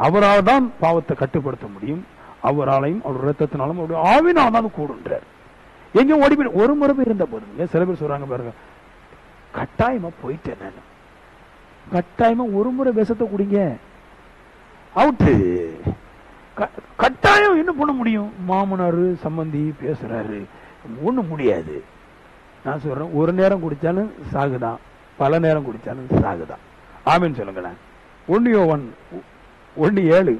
அவரால் தான் பாவத்தை கட்டுப்படுத்த முடியும். அவராலையும் அவர் ரத்தத்தினாலும் அவருடைய ஆவினால் தான் கூடுன்றார். எங்கேயும் ஓடி போய் ஒரு முறை இருந்த போதும். சில பேர் சொல்றாங்க பாருங்க, கட்டாயமா போயிட்டேன் நான், கட்டாயமா ஒரு முறை விஷத்தை குடிங்க அவுட்டு, கட்டாயம் என்ன பண்ண முடியும்? மாமனாரு சம்பந்தி பேசுறாரு, ஒண்ணும் முடியாது. நான் சொல்றேன், ஒரு நேரம் குடிச்சாலும் சாகுதான், பல நேரம் குடிச்சாலும் சாகுதான். ஆமீன் சொல்லுங்களேன். 1 யோவான் 1:7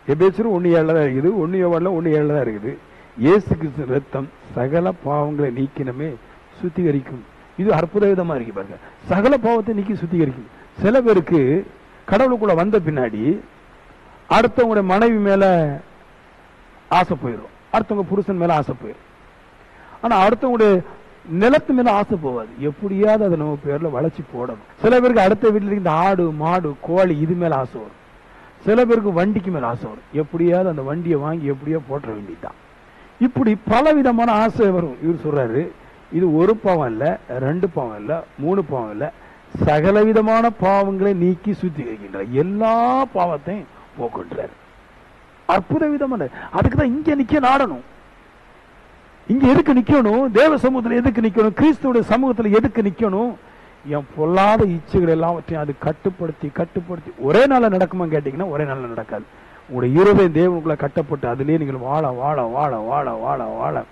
எபேசியர் 1:7 தான் இருக்குது, 1 யோவான்ல 1:7 தான் இருக்குது. இயேசு கிறிஸ்து ரத்தம் சகல பாவங்களை நீக்கினமே சுத்திகரிக்கும். இது அற்புத விதமா இருக்கு பாருங்க. சகல பாவத்தை நீக்கி சுத்திகரிக்கும். சில பேருக்கு கடவுளுக்குள்ள வந்த பின்னாடி அடுத்தவங்களுடைய மனைவி மேல ஆசை போயிடும், அடுத்தவங்க புருஷன் மேல ஆசை போயிடும். ஆனா அடுத்தவங்களுடைய நிலத்து மேல ஆசை போவாது. எப்படியாவது அதை நம்ம பேர்ல வளைச்சு போடணும். சில பேருக்கு அடுத்த வீட்டுல இருக்க இந்த ஆடு மாடு கோழி இது மேல ஆசை வரும். சில பேருக்கு வண்டிக்கு மேல ஆசை வரும். எப்படியாவது அந்த வண்டியை வாங்கி எப்படியோ போட்ட வேண்டியதுதான். இப்படி பல விதமான ஆசை வரும். இவர் சொல்றாரு, இது ஒரு பாவம் இல்ல, 2 பாவம் இல்ல, 3 பாவம் இல்ல, சகல விதமான பாவங்களை நீக்கி சுத்திகரிக்கின்ற எல்லா பாவத்தையும் போக்குன்றார். அற்புத விதமான. அதுக்குதான் இங்க நிக்க நாடணும். இங்க எதுக்கு நிக்கணும்? தேவ சமூகத்துல எதுக்கு நிக்கணும்? கிறிஸ்துவோட சமூகத்துல எதுக்கு நிக்கணும்? என் பொல்லாத இச்சைகள் எல்லாவற்றையும் அது கட்டுப்படுத்தி கட்டுப்படுத்தி ஒரே நாள்ல நடக்குமா கேட்டீங்கன்னா ஒரே நாள்ல நடக்காது. உங்களுடைய இருதயம் தேவனுக்குள்ள கட்டப்பட்டு அதிலே நீங்கள் வாழ வாழ வாழ வாழ வாழ வாழ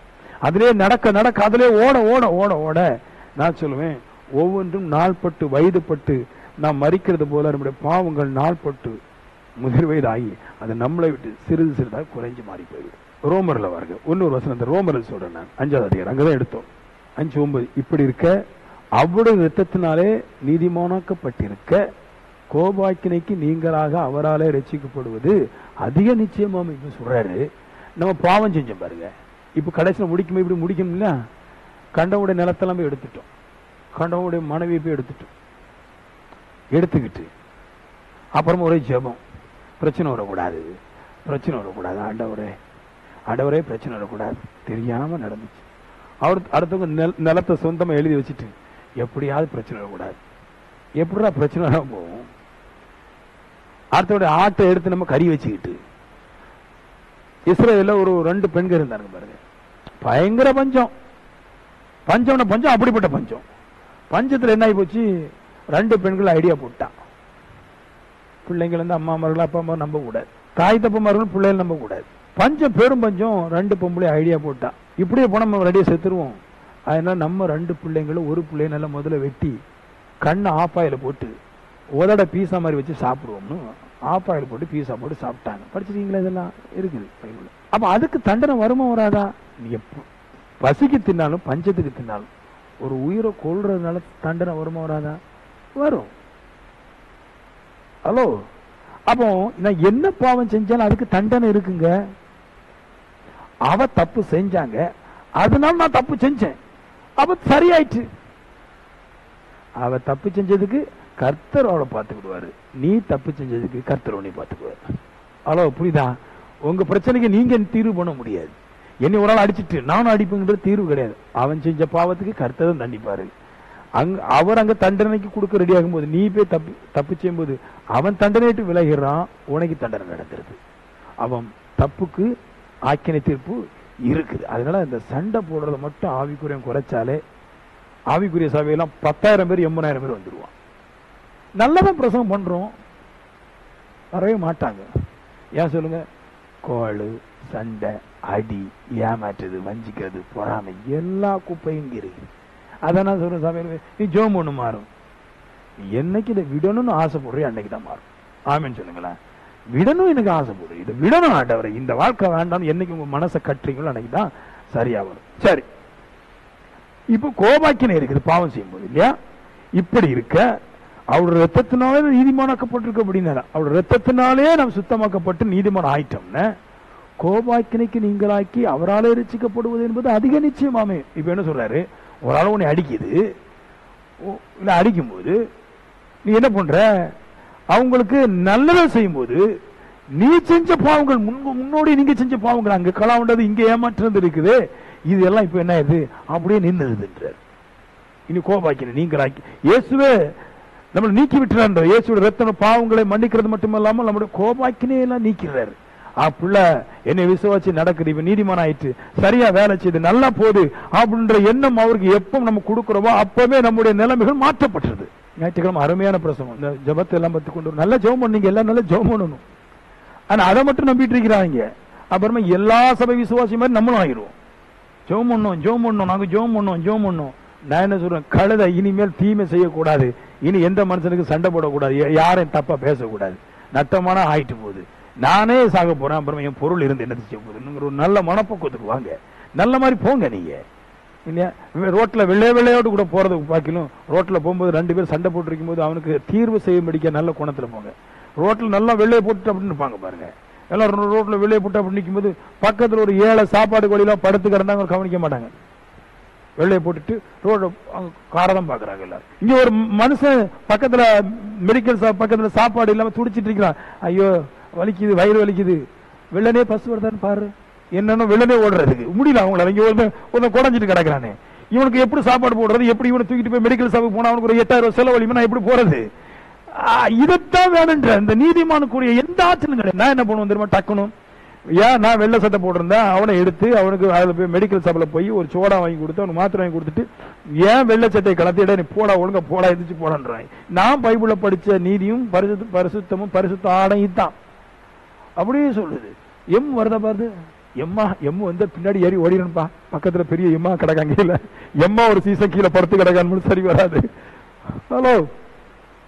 அதிலே நடக்க நடக்க அதிலே ஓட ஓட ஓட ஓட நான் சொல்லுவேன், ஒவ்வொன்றும் நாள்பட்டு வயதுபட்டு நாம் மறிக்கிறது போல நம்முடைய பாவங்கள் நாள்பட்டு முதிர் வயது ஆகி அது நம்மளை விட்டு சிறிது சிறிதாக குறைஞ்சு மாறி போயிடும். ரோமர்ல வருங்க இன்னொரு வசனம் ரோமரில் சொல்றேன் நான், 5வது அதிகாரம் அங்கதான் எடுத்தோம். 5:9 இப்படி இருக்க அவருடைய இரத்தத்தினாலே நீதிமானாக்கப்பட்டிருக்க கோபாக்கினைக்கு நீங்களாக அவராலே ரட்சிக்கப்படுவது அதிக நிச்சயமாம் இப்ப சொல்றாரு. நம்ம பாவம் செஞ்சோம் பாருங்க. இப்ப கடைசியில் முடிக்கும்போது இப்படி முடிக்கணும்ல, கண்டவுடைய நிலத்தெல்லாம் போய் எடுத்துட்டோம், கண்டவுடைய மனைவியை போய் எடுத்துக்கிட்டு அப்புறமா ஒரே ஜெபம், பிரச்சனை வரக்கூடாது, பிரச்சனை வரக்கூடாது, ஆண்டவரே பிரச்சனை வரக்கூடாது, தெரியாம நடந்துச்சு. அவர் அடுத்தவங்க நிலத்தை சொந்தமா எழுதி வச்சுட்டு எப்படியாவது பிரச்சனை வரக்கூடாது. எப்படிடா பிரச்சனை வர போகும்? அடுத்தவடைய ஆட்டை எடுத்து நம்ம கறி வச்சுக்கிட்டு. இஸ்ரேல்ல ஒரு 2 பெண்கள் இருந்தாங்க பாருங்க, பயங்கர பஞ்சம். பஞ்சம் அப்படிப்பட்ட பஞ்சம். பஞ்சத்துல என்ன ஆகி போச்சு, 2 பெண்கள் ஐடியா போட்டான். பிள்ளைங்கள் வந்து அம்மா மார்கள் அப்பா அம்மா நம்ப கூடாது, தாய் தப்பமார்கள் பிள்ளைகள் நம்ப கூடாது. பஞ்சம் பெரும் பஞ்சம். 2 பொம்பளை ஐடியா போட்டான், இப்படியே போனா நம்ம ரெடியா செத்துருவோம். அதனால நம்ம 2 பிள்ளைங்களும் ஒரு பிள்ளைய நல்லா முதல்ல வெட்டி கண்ணை ஆப்பாயில போட்டு உதட பீஸா மாதிரி வச்சு சாப்பிடுவோம்னு ஆப்பாயில போட்டு பீஸா போட்டு சாப்பிட்டாங்க. படிச்சிருக்கீங்களா? இதெல்லாம் இருக்குது பைபிள்ல. அப்ப அதுக்கு தண்டனை வருமா வராதா? நீ பசிக்கு தின்னாலும் பஞ்சத்துக்கு தின்னாலும் ஒரு உயிரை கொல்றதுனால தண்டனை வருமா வராதா? வரும். ஹலோ, அப்போ நான் என்ன பாவம் செஞ்சாலும் அதுக்கு தண்டனை இருக்குங்க. அவ தப்பு செஞ்சாங்க, அதனால நான் தப்பு செஞ்சேன், அவ சரியாயிட்டு. அவ தப்பு செஞ்சதுக்கு கர்த்தர் அவளை பார்த்துக்கிடுவாரு, நீ தப்பு செஞ்சதுக்கு கர்த்தர் உன்னை பார்த்துக்குவாரு. ஹலோ, புரியுதா? உங்க பிரச்சனைக்கு நீங்க தீர்வு பண்ண முடியாது. என்னை ஒரு நாள் அடிச்சுட்டு நானும் அடிப்புங்கிறது தீர்வு கிடையாது. அவன் செஞ்ச பாவத்துக்கு கர்த்தர் தண்டிப்பாரு. அவர் அங்க தண்டனைக்கு கொடுக்க ரெடி ஆகும் போது நீ போய் தப்பு செய்யும் போது அவன் தண்டனைட்டு விலகிறான், உனக்கு தண்டனை நடக்கிறது. அவன் தப்புக்கு ஆக்கினை தீர்ப்பு இருக்குது. அதனால இந்த சண்டை போடுறத மட்டும் ஆவிக்குரியம் குறைச்சாலே ஆவிக்குரிய சபையெல்லாம் 10,000 பேர் 80,000 பேர் வந்துருவான். நல்லதான் பிரசவம் பண்றோம், வரவே மாட்டாங்க. ஏன் சொல்லுங்க? கோளு, சண்டை, அடி, ஏமாற்றுறது, வஞ்சிக்கிறது, பொறாமை, எல்லா குப்பையும் இருக்கு. அதான் சொல்ற சபையில் நீ ஜோம் ஒண்ணு மாறும். என்னைக்கு இதை விடணும்னு ஆசைப்படுறிய அன்னைக்கு தான் மாறும். ஆமேன்னு சொல்லுங்களேன். விடணும் எனக்கு ஆசைப்படுறேன், இதை விடணும் ஆண்டவரை, இந்த வாழ்க்கை வேண்டாம் என்னைக்கு உங்க மனசை கட்டுறீங்களோ அன்னைக்கு தான் சரியா வரும். சரி, இப்போ கோபாக்கினை இருக்குது பாவம் செய்யும் போது இல்லையா? இப்படி இருக்க அவருடைய ரத்தத்தினாலே நீதிமானாக்கப்பட்டிருக்க அப்படின்னா அவருடைய ரத்தத்தினாலே நாம் சுத்தமாக்கப்பட்டு நீதிமான் ஆயிட்டோம்னா கோபாக்கினைக்கு நீங்களாக்கி அவராலே ரட்சிக்கப்படுவது என்பது அதிக நிச்சயமாமே. இப்ப என்ன சொல்றாரு? ஒரு ஆள் உன்னை அடிக்குது, இல்ல அடிக்கும் போது நீ என்ன பண்ற? அவங்களுக்கு நல்லதை செய்யும் போது நீ செஞ்ச பாவங்கள் முன்னோடி நீங்க செஞ்ச பாவங்கள் அங்க கலாவுண்டது இங்க ஏமாற்றது இருக்குது, இது எல்லாம் இப்ப என்ன ஆயிடுது? அப்படியே நின்றுதுன்றார். இனி கோபாக்கினை நீங்களாக்கி இயேசுவே நம்மளை நீக்கி விட்டுறார். இயேசுவோட ரத்தம் பாவங்களை மன்னிக்கிறது மட்டுமல்லாமல் நம்முடைய கோபாக்கினை எல்லாம் நீக்கிறார். புள்ள என்னை விசுவாசி நடக்குது, இப்ப நீதிமான் ஆயிட்டு, சரியா வேலை செய்து நல்லா போகுது அப்படின்ற எண்ணம் அவருக்கு எப்ப நம்ம கொடுக்கிறோமோ அப்பவே நம்முடைய நிலைமைகள் மாற்றப்பட்டது. ஞாயிற்றுக்கிழமை அருமையான பிரசவம், இந்த ஜபத்தை எல்லாம் பத்தி கொண்டு நல்லா ஜெபம் பண்ணீங்க, எல்லாம் நல்லா ஜெபம் பண்ணணும். ஆனா அதை மட்டும் நம்பிட்டு இருக்கிறாங்க. அப்புறமா எல்லா சபை விசுவாசி மாதிரி நம்மளும் ஆகிடுவோம். ஜெபம் பண்ணோம், நாங்க ஜெபம் பண்ணோம். நான் என்ன சொல்றேன்? கழுத இனிமேல் தீமை செய்யக்கூடாது, இனி எந்த மனுஷனுக்கு சண்டை போடக்கூடாது, யாரையும் தப்பா பேசக்கூடாது, நட்டமான ஆயிட்டு போகுது, நானே சாக போறேன், அப்புறம் என் பொருள் இருந்து என்ன செய்ய போகுது? ஒரு நல்ல மனப்பக்குவத்துக்கு வாங்க, நல்ல மாதிரி போங்க. நீங்க இல்லையா? ரோட்ல வெள்ளையோடு கூட போறதுக்கு பார்க்கணும். ரோட்ல போகும்போது 2 பேர் சண்டை போட்டு இருக்கும் போது அவனுக்கு தீர்வு செய்ய முடிக்க நல்ல கோணத்துல போங்க. ரோட்ல நல்லா வெள்ளையை போட்டு அப்படின்னு இருப்பாங்க பாருங்க. எல்லாம் ரோட்ல வெள்ளையை போட்டு அப்படி நிற்கும் போது பக்கத்துல ஒரு 7 சாப்பாடு கோழிலாம் படுத்து கிடந்தாங்க, கவனிக்க மாட்டாங்க. வெள்ளையை போட்டுட்டு ரோடு காரை தான் பாக்குறாங்க எல்லாரும். இங்க ஒரு மனுஷன் பக்கத்துல மெடிக்கல் பக்கத்துல சாப்பாடு இல்லாம துடிச்சிட்டு இருக்கிறான். ஐயோ வலிக்குது, வயிறு வலிக்குது, வெள்ளனே பஸ் வருதான்னு பாரு. என்னன்னா வெள்ளனே ஓடுறதுக்கு முடியல அவங்களால. இங்க ஒருத்தன் குடஞ்சிட்டு கிடக்குறானே, இவனுக்கு எப்படி சாப்பாடு போடுறது, எப்படி இவனை தூக்கிட்டு போய் மெடிக்கல் ஷாப்புக்கு போனா அவனுக்கு ஒரு 8000 செலவழிமா, நான் எப்படி போறது? இதைத்தான் வேணுன்ற இந்த நீதிமானுக்குரிய எந்த ஆச்சலும் கிடையாது. நான் என்ன பண்ணுவேன் தெரியுமா? டக்கணும், ஏன் நான் வெள்ளை சட்டை போட்டிருந்தேன், அவனை எடுத்து அவனுக்கு அதில் போய் மெடிக்கல் ஷாப்ல போய் ஒரு சோடா வாங்கி கொடுத்து அவனுக்கு மாத்திரை வாங்கி கொடுத்துட்டு, ஏன் வெள்ளை சட்டையை கலத்திட நீ போடா, ஒழுங்கா போடா, எதிர்த்து போடான்றான். நான் பைபிள படிச்ச நீதியும் பரிசுத்தமும் பரிசுத்த ஆடையும் தான் அப்படியே சொல்லுது. எம் வருதா பாரு, எம் வந்து பின்னாடி ஏறி ஓடிடும்பா. பக்கத்துல பெரிய எம்மா கிடக்காங்க, இல்ல எம்மா ஒரு சீசன் கீழே படுத்து கிடக்கான்னு சரி வராது. ஹலோ,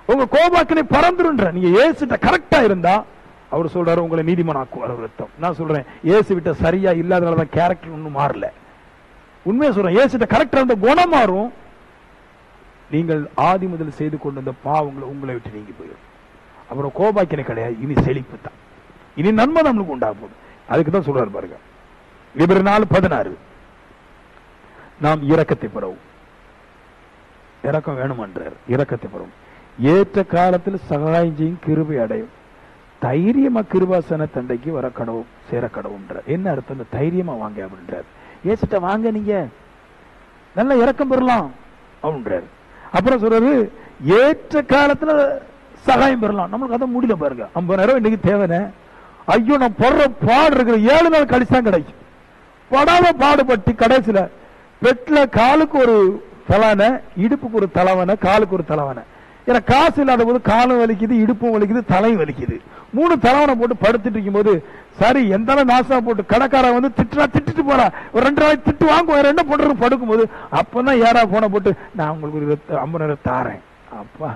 உங்க கோபாக்கினை பறந்துருன்ற. நீங்க ஏசுட்ட கரெக்டா இருந்தா அவர் சொல்றாரு உங்களை நீதிமான் ஆக்குவார் ரத்தம். நான் சொல்றேன் ஏசு விட்ட சரியா இல்லாதனாலதான் கேரக்டர் ஒன்னும் மாறல. உண்மையா சொல்றேன், ஏசுட்ட கரெக்டா இருந்த குணம் மாறும். நீங்கள் ஆதி முதல் செய்து கொண்டு இந்த பாவங்களை உங்களை விட்டு நீங்கி போயிடும். அப்புறம் கோபாக்கினை கிடையாது, இனி செழிப்பு தான், இனி நன்மை நம்மளுக்கு உண்டாக போகுது. அதுக்கு தான் சொல்றாரு பாருங்க, Hebrews 4:16 நாம் இரக்கத்தை பெறவும். இரக்கம் வேணுமன்றார். இரக்கத்தை பெறவும், ஏற்ற காலத்தில் சகாயம் செய்யும், கிருபை அடையும், தைரியமா கிருபாசன தண்டைக்கு வர கடவும் சேர கடவும்ன்றார். என்ன அர்த்தம்? இந்த தைரியமா வாங்க அப்படின்றார். ஏசிட்ட வாங்க, நீங்க நல்ல இரக்கம் பெறலாம் அப்படின்றார். அப்புறம் சொல்றாரு ஏற்ற காலத்துல சகாயம் பெறலாம். நம்மளுக்கு அதை முடியல பாருங்க. 50,000 இன்னைக்கு தேவைன்னு, ஐயோ நான் போடுற பாடு இருக்கிற 7 நாள் கழிச்சுதான் கிடைக்கும். படாத பாடுபட்டு கடைசியில பெட்ல காலுக்கு ஒரு தலான, இடுப்புக்கு ஒரு தலைவனை, காலுக்கு ஒரு தலைவனை. ஏன்னா காசு இல்லாத போது காலும் வலிக்குது, இடுப்பும் வலிக்குது, தலையும் வலிக்குது. 3 தலைவனை போட்டு படுத்துட்டு இருக்கும் போது சரி எந்த நாசா போட்டு கடைக்காரன் வந்து திட்டுட்டு போறா, ஒரு 2 நாளைக்கு திட்டு வாங்குவாரு, என்ன பண்றது படுக்கும் போது. அப்பதான் யாரா போன போட்டு நான் உங்களுக்கு ஒரு 50,000 தாரேன். அப்பா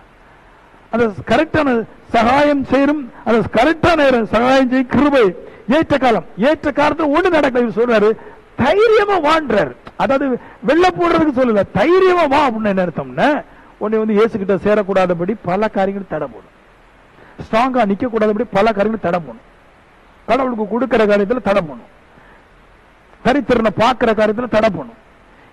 அந்த கரெக்டான சகாயம் செய்யும், அந்த கரெக்டான சகாயம் செய்யும் கிருபை. ஏற்ற காலம், ஏற்ற காலத்துல ஒண்ணு நடக்கல சொல்றாரு, தைரியமா வாழ்றாரு. அதாவது வெள்ள போடுறதுக்கு சொல்லல, தைரியமா வா அப்படின்னு என்ன அர்த்தம்னா, உன்னை வந்து இயேசுகிட்ட சேரக்கூடாதபடி பல காரியங்கள் தடை போடும், ஸ்ட்ராங்கா நிக்க கூடாதபடி பல காரியங்கள் தடை போடும், கடவுளுக்கு கொடுக்கிற காரியத்துல தடை பண்ணும், தரித்திரனை பார்க்கிற காரியத்துல தடை பண்ணும்.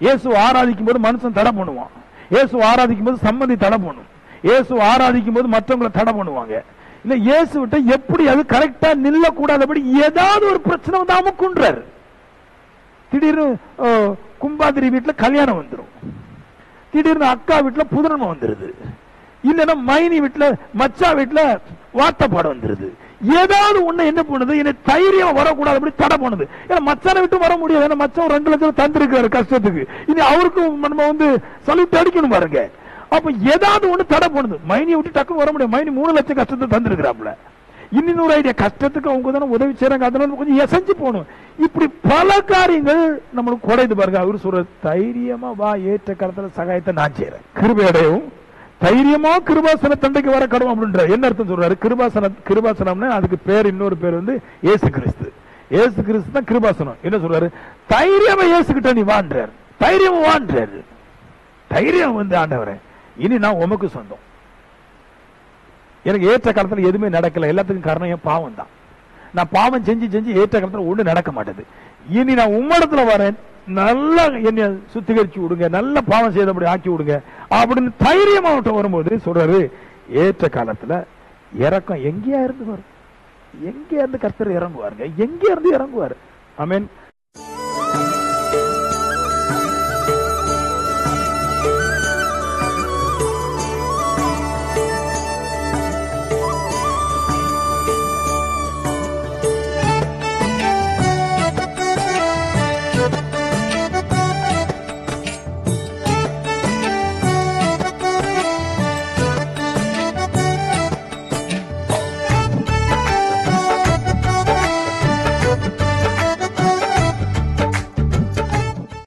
இயேசு ஆராதிக்கும் போது மனுஷன் தடை பண்ணுவான், இயேசு ஆராதிக்கும் போது சம்மதி தடை பண்ணும், இயேசு ஆராதிக்கும் போது மற்றவங்களை தடை பண்ணுவாங்க. இல்ல இயேசு விட்ட எப்படி அது கரெக்டா நில்ல கூடாதபடி ஏதாவது ஒரு பிரச்சனை வந்து அமுக்குன்றாரு. திடீர்னு கும்பாதிரி வீட்டுல கல்யாணம் வந்துடும், திடீர்னு அக்கா வீட்டுல புதுநன்மை வந்துருது, இல்லன்னா மைனி வீட்டுல மச்சா வீட்டுல வார்த்தைப்பாடு வந்துருது. ஏதாவது ஒண்ணு என்ன பண்ணுது, என்ன தைரியம் வரக்கூடாது தடை பண்ணுது. ஏன்னா மச்சானை விட்டு வர முடியாது, ஏன்னா மச்சான் 2 லட்சம் தந்திருக்காரு கஷ்டத்துக்கு, இனி அவருக்கும் நம்ம வந்து சல்யூட் அடிக்கணும் பாருங்க. அப்ப ஏதாவது ஒண்ணு தடை பண்ணுது. மைனியை விட்டு டக்குன்னு வர முடியாது, மைனி 3 லட்சம் கஷ்டத்தை தந்திருக்கிறாப்ல, இன்னொரு ஐடியா கஷ்டத்துக்கு அவங்க தானே உதவி செய்யறாங்க, அதனால கொஞ்சம் எசைஞ்சு போகணும். இப்படி பல காரியங்கள் நம்மளுக்கு குறைந்து பாருங்க. அவரு சொல்ற தைரியமா வா, ஏற்ற காலத்துல சகாயத்தை நான் செய்யறேன், கிருபை அடையும், தைரியமா கிருபாசன தண்டைக்கு வர கடவும் அப்படின்ற. என்ன அர்த்தம் சொல்றாரு? கிருபாசனம்னா அதுக்கு பேர், இன்னொரு பேர் வந்து ஏசு கிறிஸ்து. ஏசு கிறிஸ்து தான் கிருபாசனம். என்ன சொல்றாரு? தைரியமா ஏசுகிட்ட நீ வான்றாரு, தைரியமா வான்றாரு. தைரியம் வந்து ஆண்டவரே இனி நான் உமக்கு சொந்தம், எனக்கு ஏற்ற காலத்துல எதுவுமே நடக்கல, எல்லாத்துக்கும் காரணம் என் பாவம் தான். நான் பாவம் செஞ்சு செஞ்சு ஏற்ற காலத்துல ஒண்ணு நடக்க மாட்டேது, இனி நான் உம்மிடத்துல வரேன், நல்லா என்னை சுத்திகரிச்சு விடுங்க, நல்ல பாவம் செய்தபடி ஆக்கி விடுங்க அப்படின்னு தைரியமா வரும்போது சொல்றாரு, ஏற்ற காலத்துல இறக்கம் எங்கேயா இருந்து வரும், எங்க இருந்து கர்த்தர் இறங்குவாருங்க, எங்க இருந்து இறங்குவாரு. ஆமென்.